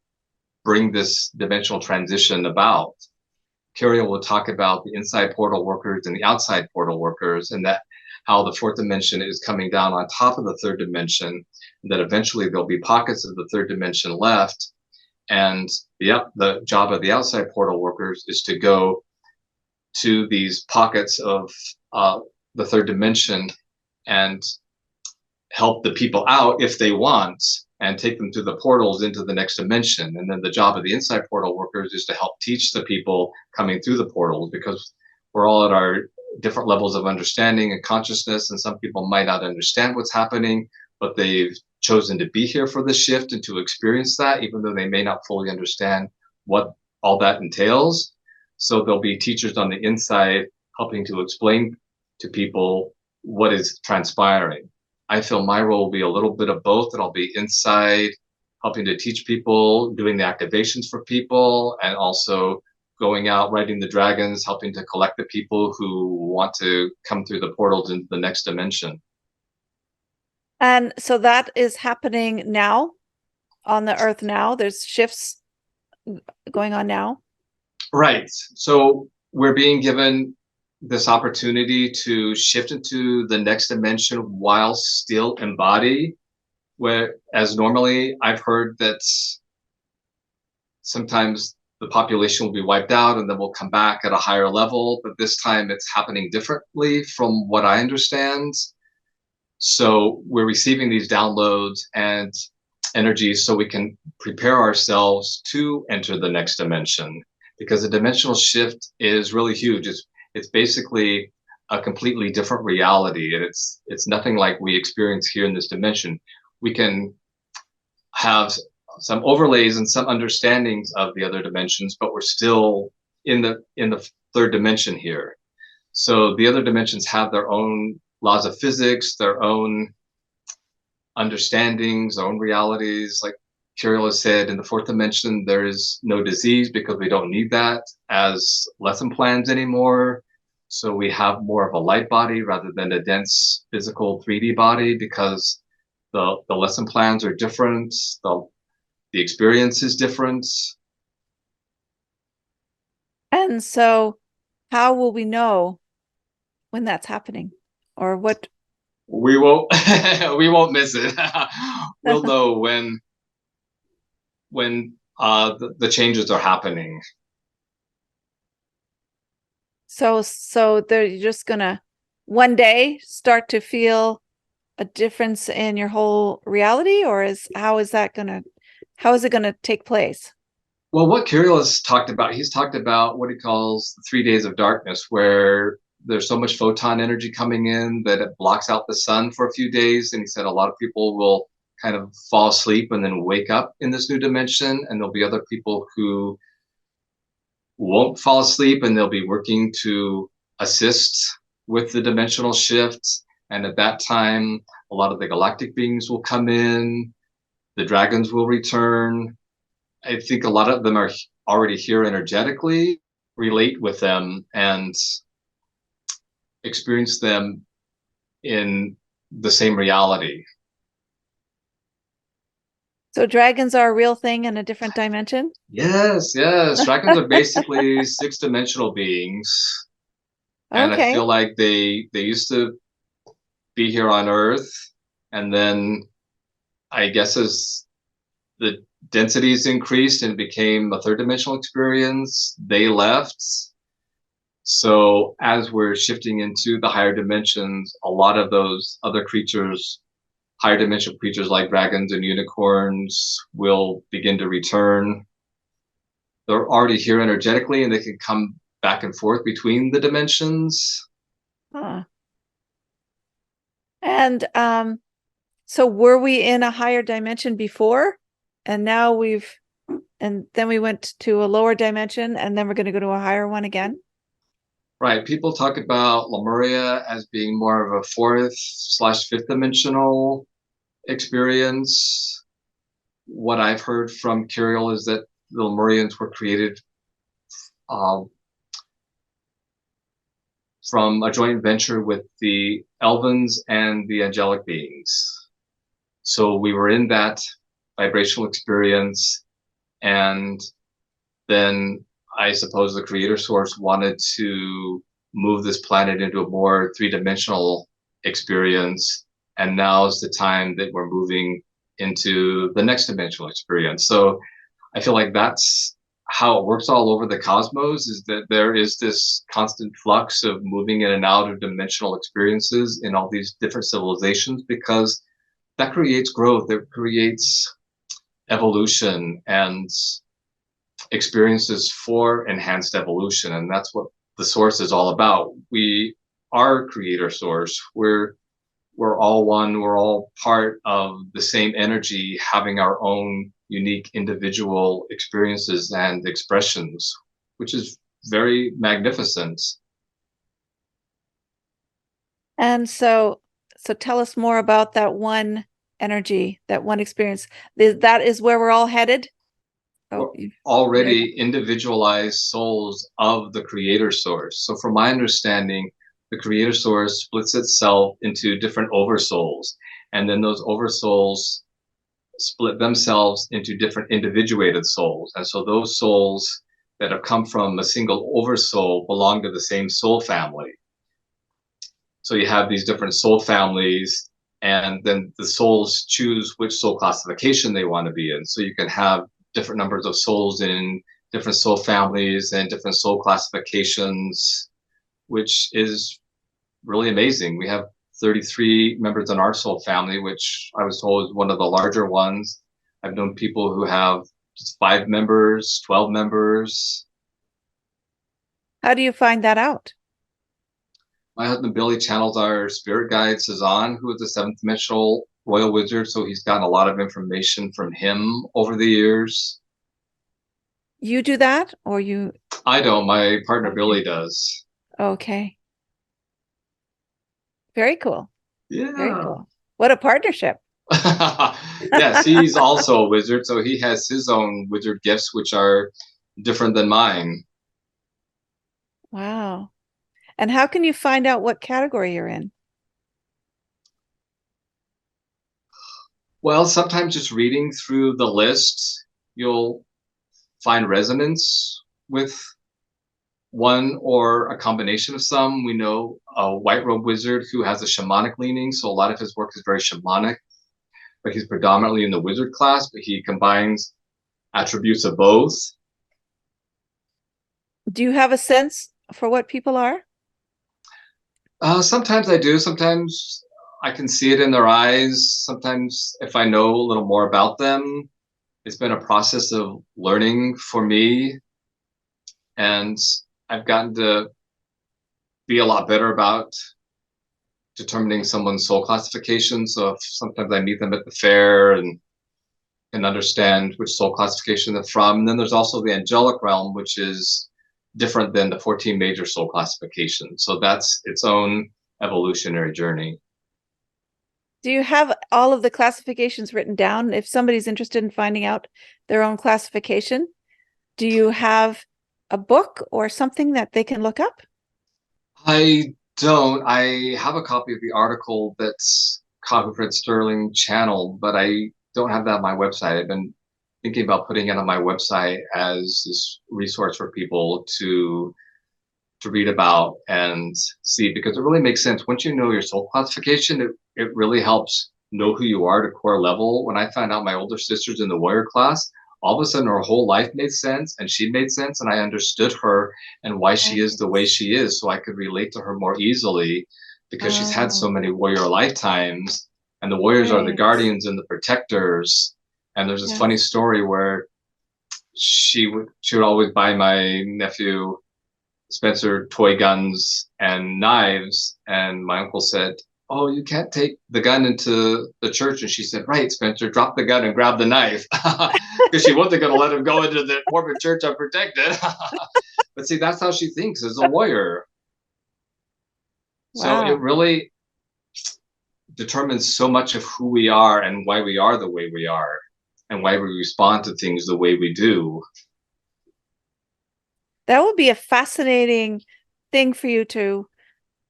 bring this dimensional transition about. Kirill will talk about the inside portal workers and the outside portal workers, and that how the fourth dimension is coming down on top of the third dimension, and that eventually there'll be pockets of the third dimension left. And the job of the outside portal workers is to go to these pockets of the third dimension and help the people out if they want and take them through the portals into the next dimension. And then the job of the inside portal workers is to help teach the people coming through the portals, because we're all at our different levels of understanding and consciousness, and some people might not understand what's happening, but they've chosen to be here for the shift and to experience that, even though they may not fully understand what all that entails. So there'll be teachers on the inside helping to explain to people what is transpiring. I feel my role will be a little bit of both, that I'll be inside helping to teach people, doing the activations for people, and also going out, riding the dragons, helping to collect the people who want to come through the portals into the next dimension. And so that is happening now on the earth now. There's shifts going on now. Right. So we're being given this opportunity to shift into the next dimension while still embody, whereas normally I've heard that sometimes the population will be wiped out and then we'll come back at a higher level, but this time it's happening differently from what I understand. So we're receiving these downloads and energies so we can prepare ourselves to enter the next dimension, because the dimensional shift is really huge. It's basically a completely different reality, and it's nothing like we experience here in this dimension. We can have some overlays and some understandings of the other dimensions, but we're still in the third dimension here. So the other dimensions have their own laws of physics, their own understandings, their own realities. Like Kirill has said, in the fourth dimension, there is no disease because we don't need that as lesson plans anymore. So we have more of a light body rather than a dense physical 3D body, because the lesson plans are different. The experience is different. And so how will we know when that's happening, or what? We won't we won't miss it. We'll know when the changes are happening. So they're just gonna one day start to feel a difference in your whole reality, or how is it gonna take place? Well, what Kirill has talked about, he's talked about what he calls the 3 days of darkness, where there's so much photon energy coming in that it blocks out the sun for a few days. And he said a lot of people will kind of fall asleep and then wake up in this new dimension. And there'll be other people who won't fall asleep, and they'll be working to assist with the dimensional shift. And at that time, a lot of the galactic beings will come in, the dragons will return. I think a lot of them are already here energetically, relate with them and experience them in the same reality. So dragons are a real thing in a different dimension? Yes, yes. Dragons are basically six-dimensional beings. And I Okay. feel like they used to be here on Earth, and then I guess as the densities increased and became a third dimensional experience, they left. So as we're shifting into the higher dimensions, a lot of those other creatures, higher dimensional creatures like dragons and unicorns, will begin to return. They're already here energetically, and they can come back and forth between the dimensions. Huh. And so were we in a higher dimension before? And now and then we went to a lower dimension, and then we're going to go to a higher one again? Right. People talk about Lemuria as being more of a fourth/fifth dimensional experience. What I've heard from Kirill is that the Lemurians were created um, from a joint venture with the Elvins and the angelic beings. So we were in that vibrational experience. And then I suppose the creator source wanted to move this planet into a more three-dimensional experience. And now's the time that we're moving into the next dimensional experience. So I feel like that's how it works all over the cosmos, is that there is this constant flux of moving in and out of dimensional experiences in all these different civilizations, because that creates growth, it creates evolution and experiences for enhanced evolution. And that's what the source is all about. We are creator source. We're all one, we're all part of the same energy, having our own unique individual experiences and expressions, which is very magnificent. And so tell us more about that one energy, that one experience. That is where we're all headed. We're Oh, already individualized souls of the creator source. So from my understanding, the creator source splits itself into different oversouls, and then those oversouls split themselves into different individuated souls. And so those souls that have come from a single oversoul belong to the same soul family. So you have these different soul families, and then the souls choose which soul classification they want to be in. So you can have different numbers of souls in different soul families and different soul classifications, which is really amazing. We have 33 members in our soul family, which I was told is one of the larger ones. I've known people who have just 5 members, 12 members. how do you find that out? My husband Billy channels our spirit guide, Azanon, who is a 7th dimensional royal wizard. So he's gotten a lot of information from him over the years. You do that, or you? I don't, my partner Okay. Billy does. Okay. Very cool. Very Yeah. cool. What a partnership. Yes, he's also a wizard, so he has his own wizard gifts, which are different than mine. Wow. And how can you find out what category you're in? Well, sometimes just reading through the list, you'll find resonance with one or a combination of some. We know a white robe wizard who has a shamanic leaning, so a lot of his work is very shamanic, but he's predominantly in the wizard class, but he combines attributes of both. Do you have a sense for what people are? Sometimes I do. Sometimes I can see it in their eyes. Sometimes, if I know a little more about them, it's been a process of learning for me. And I've gotten to be a lot better about determining someone's soul classification. So if sometimes I meet them at the fair and can understand which soul classification they're from. And then there's also the angelic realm, which is different than the 14 major soul classifications. So that's its own evolutionary journey. Do you have all of the classifications written down? If somebody's interested in finding out their own classification, do you have a book or something that they can look up? I don't. I have a copy of the article that's Fred Sterling channeled, but I don't have that on my website. I've been thinking about putting it on my website as this resource for people to read about and see, because it really makes sense. Once you know your soul classification, it really helps know who you are at a core level. When I found out my older sister's in the warrior class, all of a sudden her whole life made sense and she made sense, and I understood her and why she is the way she is, so I could relate to her more easily because she's had so Oh, many warrior lifetimes, and the warriors are the right. guardians and the protectors. And there's this Yes. funny story where she would always buy my nephew Spencer toy guns and knives. And my uncle said, "Oh, you can't take the gun into the church." And she said, "Right, Spencer, drop the gun and grab the knife." Because she wasn't going to let him go into the Mormon church unprotected. But see, that's how she thinks as a warrior. So it Wow. really determines so much of who we are and why we are the way we are and why we respond to things the way we do. That would be a fascinating thing for you to,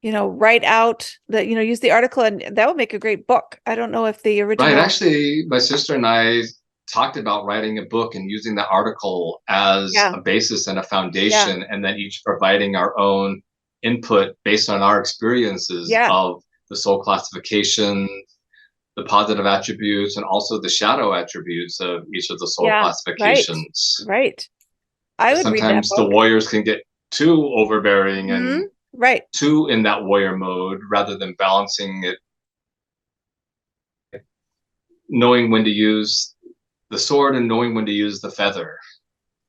write out use the article, and that would make a great book. I don't know if the Right. original. Actually, my sister and I talked about writing a book and using the article as Yeah. a basis and a Yeah. foundation, and then each providing our own input based on our experiences Yeah. of the soul classification, the positive attributes, and also the shadow attributes of each of the soul Yeah. Right. classifications. Right. I would read that Sometimes the book. warriors can get too overbearing Hmm. and Right. too in that warrior mode rather than balancing it, knowing when to use the sword and knowing when to use the feather.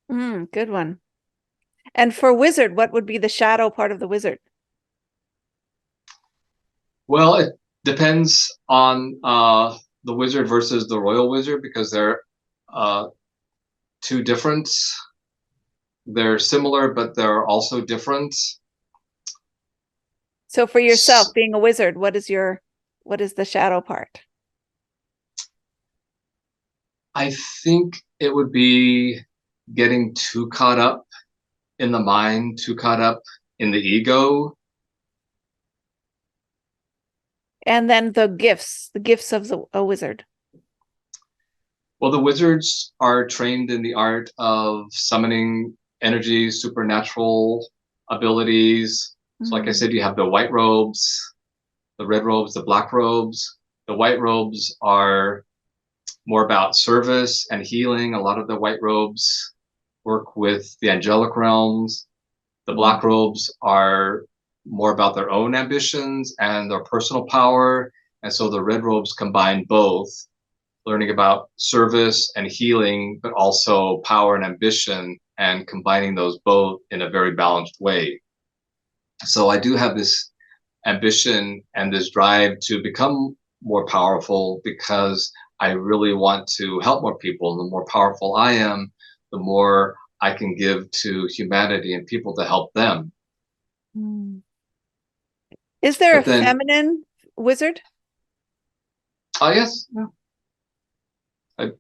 Good one. And for wizard, what would be the shadow part of the wizard? Well, it depends on the wizard versus the royal wizard because they're uh, two different. They're similar, but they're also different. So for yourself, being a wizard, what is the shadow part? I think it would be getting too caught up in the mind, too caught up in the ego. And then the gifts of a wizard. Well, the wizards are trained in the art of summoning energy, supernatural abilities. So, like I Mm, said, you have the white robes, the red robes, the black robes. The white robes are more about service and healing. A lot of the white robes work with the angelic realms. The mm, black robes are more about their own ambitions and their personal power. And so the red robes combine both, learning about service and healing, but also power and ambition, and combining those both in a very balanced way. So I do have this ambition and this drive to become more powerful because I really want to help more people. And the more powerful I am, the more I can give to humanity and people to help them. mm. Is there a But then, feminine wizard? yes, yeah, I've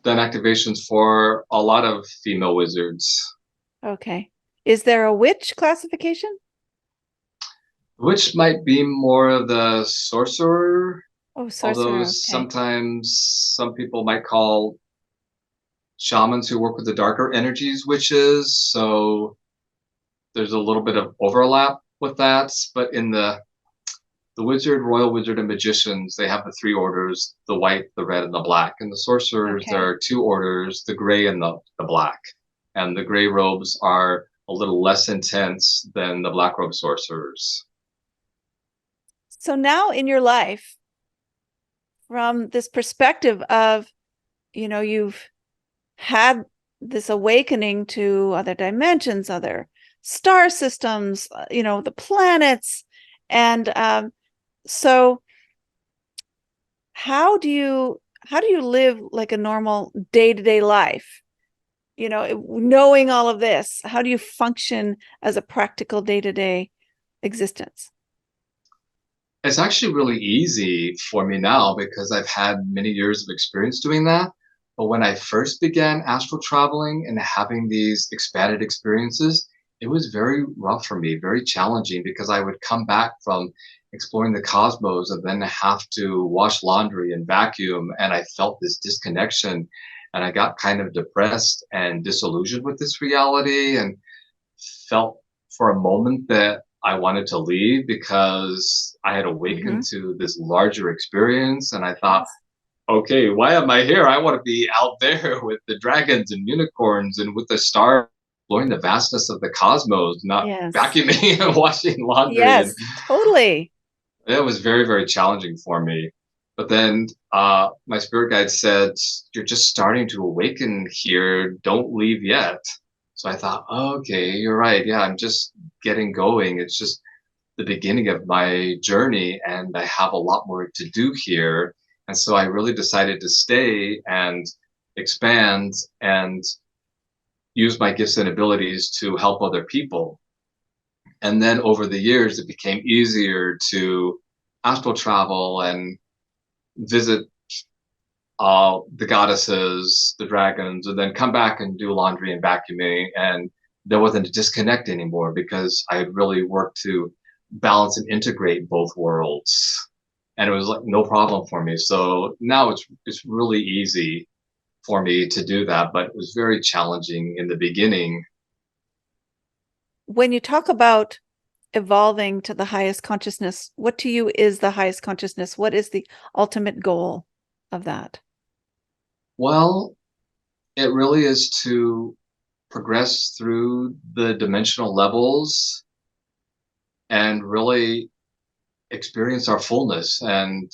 done activations for a lot of female wizards, Okay. Is there a witch classification? which might be more of the sorcerer, Oh, although sorcerer. Okay. sometimes some people might call shamans who work with the darker energies witches. So there's a little bit of overlap with that. But in the wizard, royal wizard, and magicians, they have the three orders: the white, the red, and the black. And the sorcerers, there Okay. are two orders: the gray and the black. And the gray robes are a little less intense than the black robe sorcerers. So now in your life, from this perspective of, you've had this awakening to other dimensions, other star systems, the planets. And so how do you live like a normal day-to-day life? Knowing all of this, how do you function as a practical day-to-day existence? It's actually really easy for me now because I've had many years of experience doing that. But when I first began astral traveling and having these expanded experiences, it was very rough for me, very challenging because I would come back from exploring the cosmos and then have to wash laundry and vacuum. And I felt this disconnection and I got kind of depressed and disillusioned with this reality and felt for a moment that I wanted to leave because I had awakened Hmm. to this larger experience. And I thought, Yes. okay, why am I here? I want to be out there with the dragons and unicorns and with the stars, exploring the vastness of the cosmos, not Yes. vacuuming and washing laundry. And Yes, totally. it was very, very challenging for me. But then my spirit guide said, "You're just starting to awaken here. Don't leave yet." So I thought, oh, okay, you're right. Yeah, I'm just getting going. It's just the beginning of my journey, and I have a lot more to do here. And so I really decided to stay and expand and use my gifts and abilities to help other people. And then over the years, it became easier to astral travel and visit the goddesses, the dragons, and then come back and do laundry and vacuuming. And there wasn't a disconnect anymore because I had really worked to balance and integrate both worlds. And it was like no problem for me. So now it's really easy for me to do that, but it was very challenging in the beginning. When you talk about evolving to the highest consciousness, what to you is the highest consciousness? What is the ultimate goal of that? Well, it really is to progress through the dimensional levels and really experience our fullness. And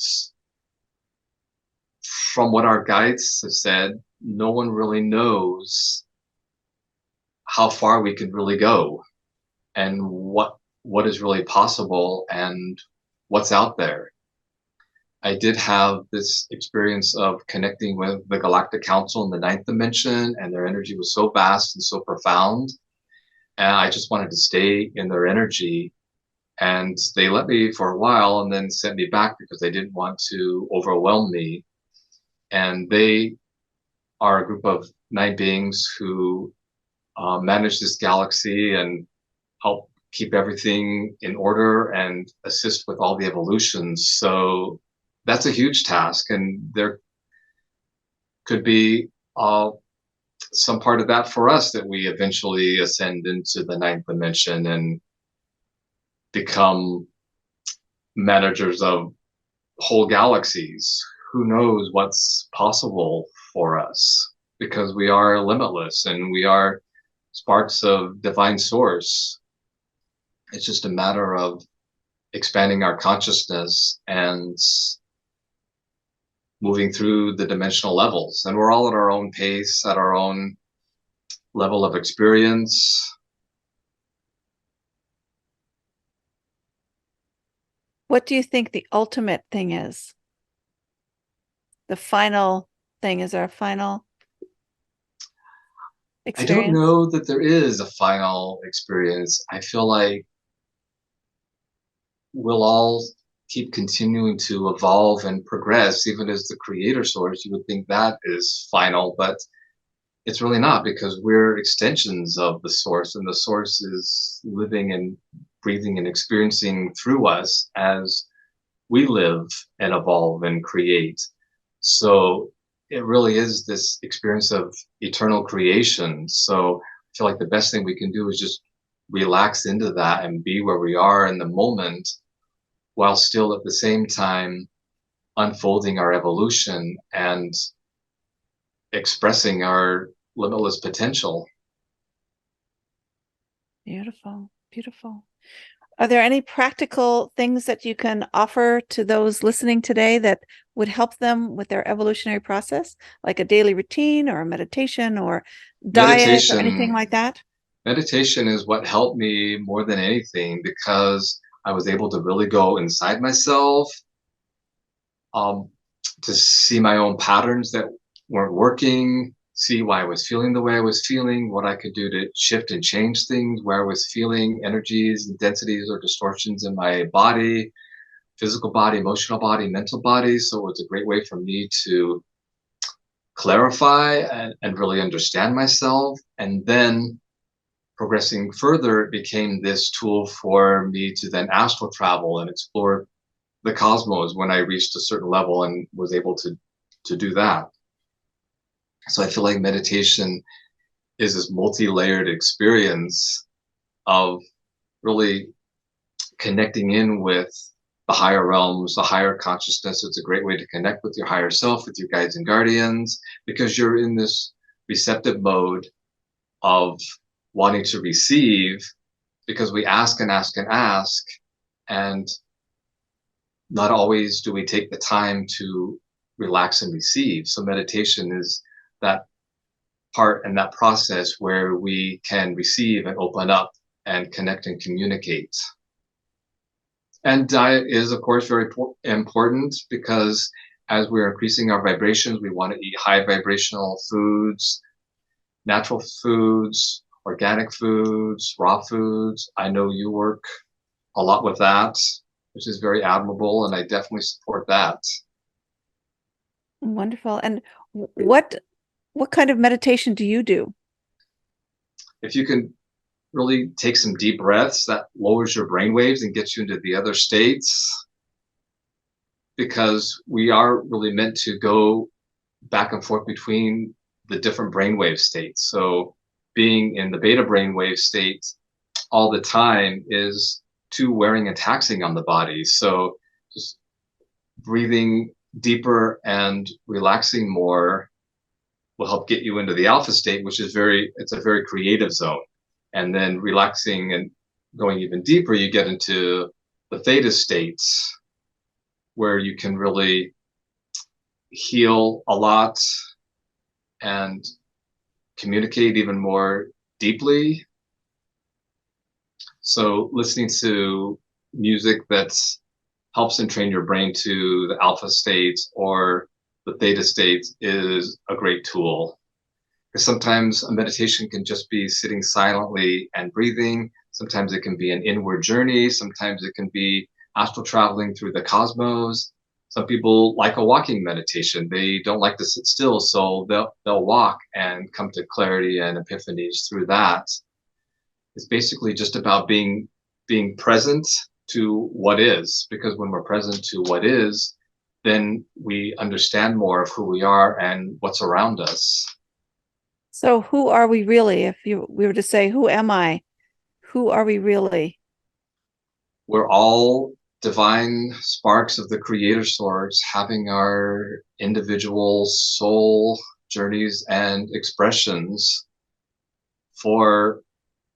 from what our guides have said, no one really knows how far we could really go and what is really possible and what's out there. I did have this experience of connecting with the Galactic Council in the ninth dimension, and their energy was so vast and so profound. And I just wanted to stay in their energy. And they let me for a while and then sent me back because they didn't want to overwhelm me. And they are a group of nine beings who manage this galaxy and help keep everything in order and assist with all the evolutions. So that's a huge task, and there could be some part of that for us that we eventually ascend into the ninth dimension and become managers of whole galaxies. Who knows what's possible for us because we are limitless and we are sparks of divine source. It's just a matter of expanding our consciousness and moving through the dimensional levels. And we're all at our own pace, at our own level of experience. What do you think the ultimate thing is? The final thing is our final I don't experience? know that there is a final experience. I feel like we'll all keep continuing to evolve and progress, even as the creator source. You would think that is final, but it's really not because we're extensions of the source, and the source is living and breathing and experiencing through us as we live and evolve and create. So it really is this experience of eternal creation. So I feel like the best thing we can do is just relax into that and be where we are in the moment while still at the same time unfolding our evolution and expressing our limitless potential. Beautiful, beautiful. Are there any practical things that you can offer to those listening today that would help them with their evolutionary process, like a daily routine or a meditation or diet or anything Meditation, like that? meditation is what helped me more than anything because I was able to really go inside myself, um, to see my own patterns that weren't working, see why I was feeling the way I was feeling, what I could do to shift and change things, where I was feeling energies and densities or distortions in my body, physical body, emotional body, mental body. So it was a great way for me to clarify and really understand myself. And then progressing further, it became this tool for me to then astral travel and explore the cosmos when I reached a certain level and was able to do that. So I feel like meditation is this multi-layered experience of really connecting in with the higher realms, the higher consciousness. It's a great way to connect with your higher self, with your guides and guardians, because you're in this receptive mode of wanting to receive, because we ask and ask and ask, and not always do we take the time to relax and receive. So meditation is that part and that process where we can receive and open up and connect and communicate. And diet is, of course, very important because as we're increasing our vibrations, we want to eat high vibrational foods, natural foods, organic foods, raw foods. I know you work a lot with that, which is very admirable, and I definitely support that. Wonderful. And what kind of meditation do you do? If you can really take some deep breaths, that lowers your brain waves and gets you into the other states, because we are really meant to go back and forth between the different brainwave states. So being in the beta brainwave state all the time is too wearing and taxing on the body. So just breathing deeper and relaxing more will help get you into the alpha state, which is it's a very creative zone. And then relaxing and going even deeper, you get into the theta states where you can really heal a lot and communicate even more deeply. So listening to music that helps entrain your brain to the alpha states or the theta states is a great tool. Because sometimes a meditation can just be sitting silently and breathing. Sometimes it can be an inward journey. Sometimes it can be astral traveling through the cosmos. Some people like a walking meditation. They don't like to sit still, so they'll walk and come to clarity and epiphanies through that. It's basically just about being present to what is, because when we're present to what is, then we understand more of who we are and what's around us. So who are we really? If we were to say, who am I? Who are we really? We're all divine sparks of the creator source having our individual soul journeys and expressions for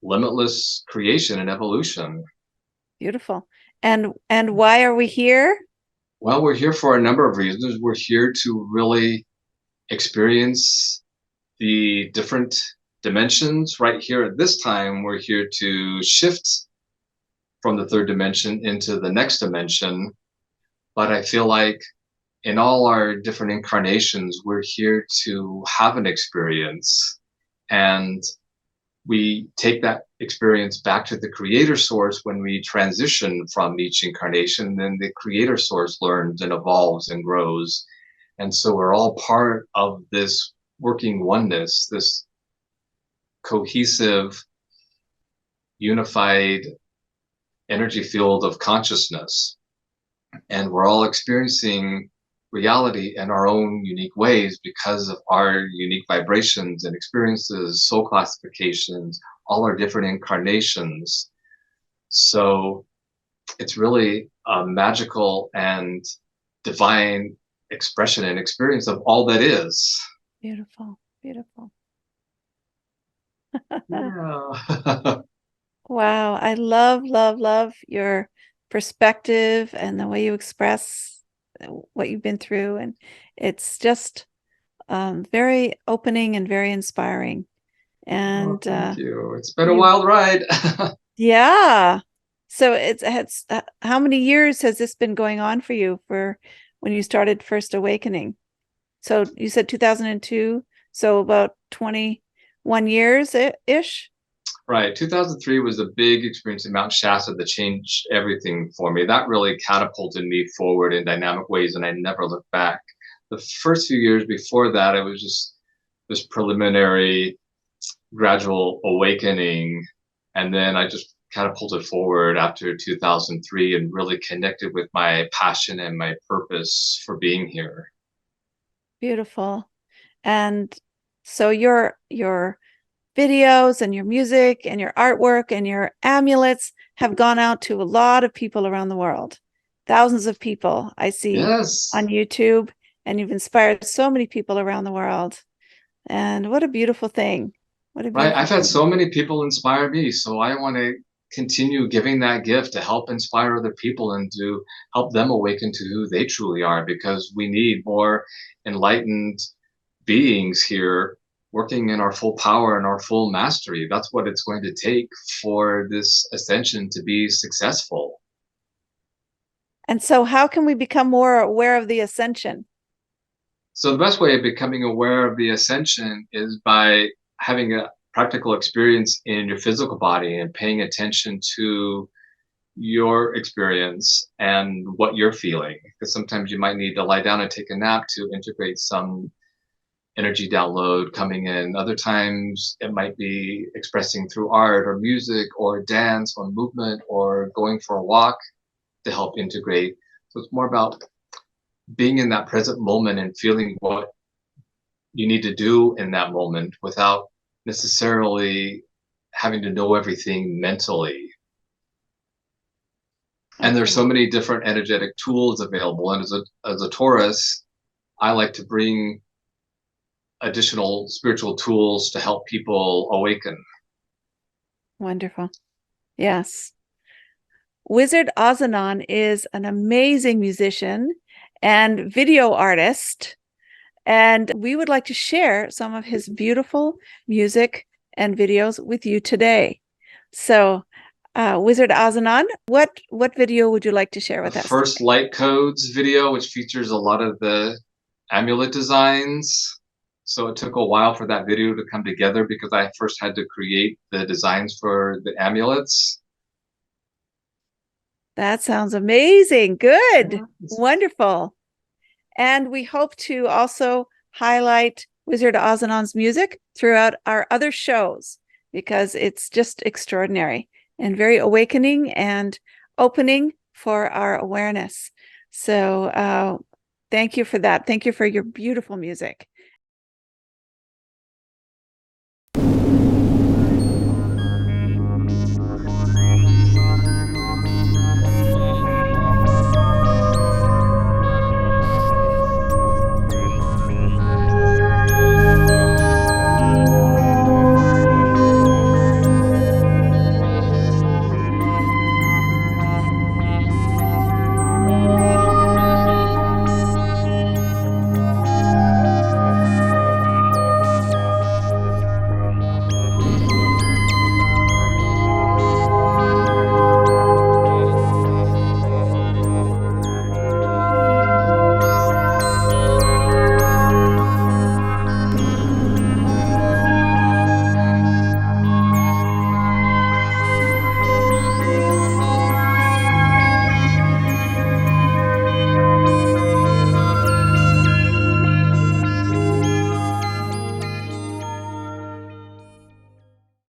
limitless creation and evolution. Beautiful. And why are we here? Well, we're here for a number of reasons. We're here to really experience the different dimensions. Right here at this time, we're here to shift from the third dimension into the next dimension. But I feel like in all our different incarnations, we're here to have an experience. And we take that experience back to the creator source when we transition from each incarnation. And then the creator source learns and evolves and grows. And so we're all part of this working oneness, this cohesive, unified energy field of consciousness. And we're all experiencing reality in our own unique ways because of our unique vibrations and experiences, soul classifications, all our different incarnations. So it's really a magical and divine expression and experience of all that is. Beautiful, beautiful. Yeah. Wow, I love, love, love your perspective and the way you express what you've been through. And it's just very opening and very inspiring. Oh, And thank you. It's been a you, wild ride. yeah. So it's how many years has this been going on for you for when you started First Awakening? So you said 2002, so about 21 years ish. Right. 2003 was a big experience in Mount Shasta that changed everything for me. That really catapulted me forward in dynamic ways, and I never looked back. The first few years before that, it was just this preliminary, gradual awakening. And then I just catapulted forward after 2003 and really connected with my passion and my purpose for being here. Beautiful. And so your videos and your music and your artwork and your amulets have gone out to a lot of people around the world. Thousands of people I see Yes. on YouTube, and you've inspired so many people around the world. And what a beautiful thing. What a Right. beautiful I've had thing. so many people inspire me, so I want to continue giving that gift to help inspire other people and to help them awaken to who they truly are because we need more enlightened beings here working in our full power and our full mastery. That's what it's going to take for this ascension to be successful. And so how can we become more aware of the ascension? So the best way of becoming aware of the ascension is by having a practical experience in your physical body and paying attention to your experience and what you're feeling. Because sometimes you might need to lie down and take a nap to integrate some energy download coming in. Other times it might be expressing through art or music or dance or movement or going for a walk to help integrate. So it's more about being in that present moment and feeling what you need to do in that moment without necessarily having to know everything mentally. And there's Okay, so many different energetic tools available. And as a Taurus, I like to bring additional spiritual tools to help people awaken. wonderful. Yes. Wizard Azanon is an amazing musician and video artist, and we would like to share some of his beautiful music and videos with you today. So, Wizard Azanon, what video would you like to share The with us first today? light codes video, which features a lot of the amulet designs. So it took a while for that video to come together because I first had to create the designs for the amulets. That sounds amazing. Good. Yeah. Wonderful. And we hope to also highlight Wizard Azanon's music throughout our other shows because it's just extraordinary and very awakening and opening for our awareness. So thank you for that. Thank you for your beautiful music.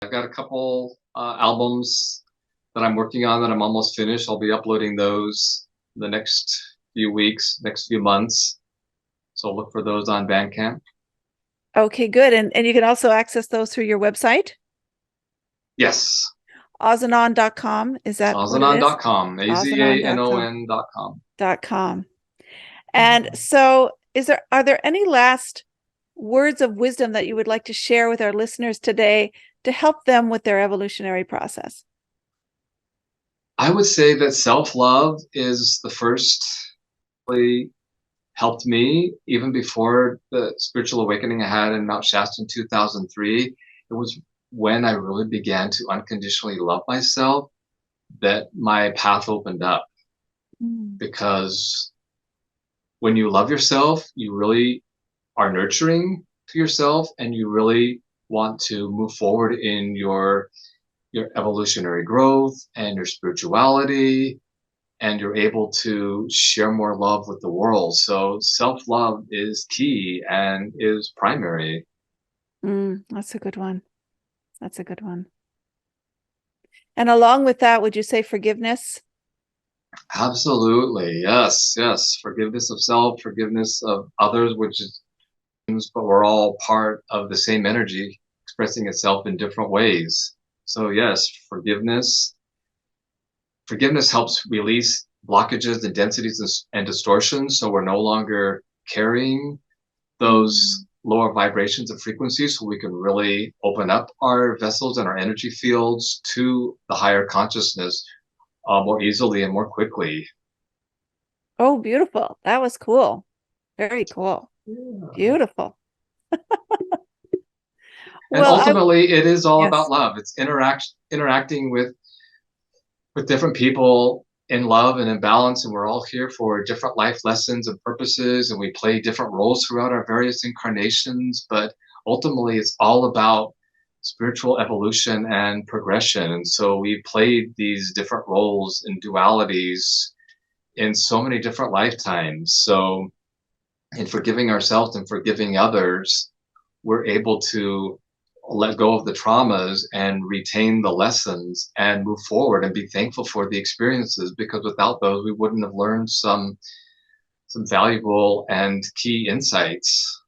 I've got a couple albums that I'm working on that I'm almost finished. I'll be uploading those the next few weeks, next few months. So look for those on Bandcamp. Okay, good. And you can also access those through your website, Yes, azanon.com. Is that what it is? Azanon.com, Azanon.com. Azanon.com. And so are there any last words of wisdom that you would like to share with our listeners today to help them with their evolutionary process? I would say that self-love is the first really helped me even before the spiritual awakening I had in Mount Shasta in 2003. It was when I really began to unconditionally love myself that my path opened up because when you love yourself, you really are nurturing to yourself and you really want to move forward in your evolutionary growth and your spirituality, and you're able to share more love with the world. So self-love is key and is primary. That's a good one. That's a good one. And along with that, would you say forgiveness? Absolutely. Yes. Yes. Forgiveness of self, forgiveness of others, which is, but we're all part of the same energy expressing itself in different ways. So yes, forgiveness helps release blockages and densities and distortions. So we're no longer carrying those lower vibrations and frequencies, so we can really open up our vessels and our energy fields to the higher consciousness more easily and more quickly. Oh, beautiful. That was cool. Very cool. Yeah. Beautiful. And Well, ultimately, it is all yes. about love. It's interacting with different people in love and in balance, and we're all here for different life lessons and purposes, and we play different roles throughout our various incarnations, but ultimately it's all about spiritual evolution and progression. And so we played these different roles and dualities in so many different lifetimes. So in forgiving ourselves and forgiving others, we're able to let go of the traumas and retain the lessons and move forward and be thankful for the experiences, because without those we wouldn't have learned some valuable and key insights.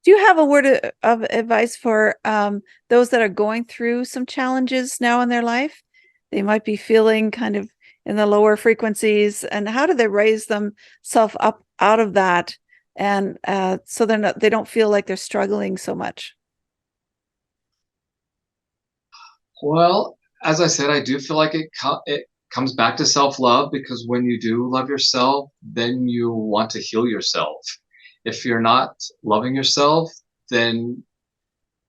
Do you have a word of advice for those that are going through some challenges now in their life? They might be feeling kind of in the lower frequencies, and how do they raise themselves up out of that, and so they don't feel like they're struggling so much? Well, as I said, I do feel like it comes back to self-love, because when you do love yourself, then you want to heal yourself. If you're not loving yourself, then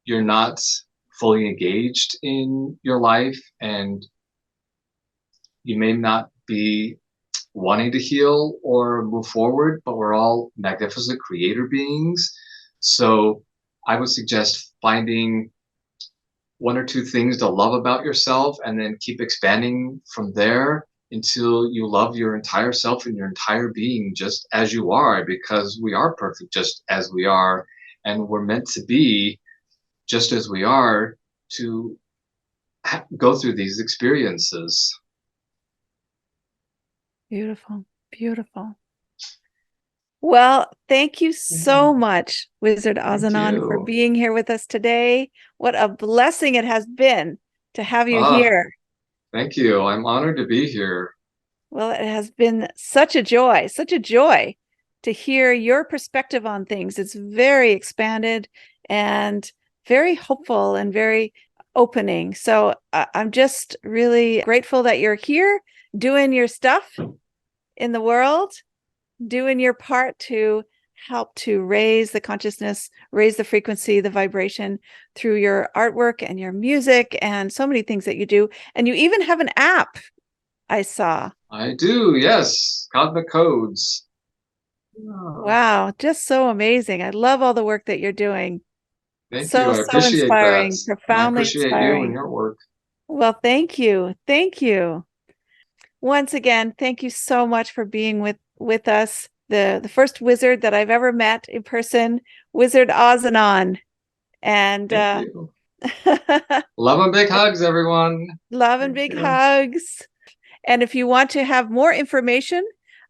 you're not fully engaged in your life, and you may not be wanting to heal or move forward, but we're all magnificent creator beings. So I would suggest finding one or two things to love about yourself and then keep expanding from there until you love your entire self and your entire being just as you are, because we are perfect just as we are, and we're meant to be just as we are to go through these experiences. Beautiful, beautiful. Well, thank you Yeah, so much, Wizard thank Azanon, for you. being here with us today. What a blessing it has been to have you Ah, here. thank you. I'm honored to be here. Well, it has been such a joy to hear your perspective on things. It's very expanded and very hopeful and very opening. So I'm just really grateful that you're here doing your stuff in the world, doing your part to help to raise the consciousness, raise the frequency, the vibration through your artwork and your music and so many things that you do. And you even have an app, I saw. I do, yes. Cosmic Codes. Ah, Wow, just so amazing. I love all the work that you're doing. thank you. So, I so appreciate that. inspiring, And I profoundly appreciate you and inspiring. your work. Well, thank you. Thank you. Once again, thank you so much for being with us. The first wizard that I've ever met in person, Wizard Ozanon. And Thank you. Love and big hugs, everyone. love and Thank big you. hugs. And if you want to have more information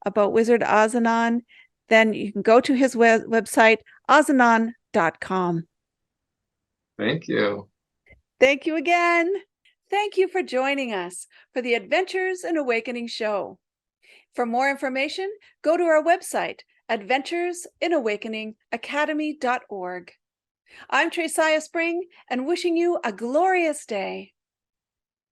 about Wizard Ozanon, then you can go to his website, ozanon.com. Thank you. Thank you again. Thank you for joining us for the Adventures in Awakening show. For more information, go to our website, adventuresinawakeningacademy.org. I'm Tracaya Spring, and wishing you a glorious day.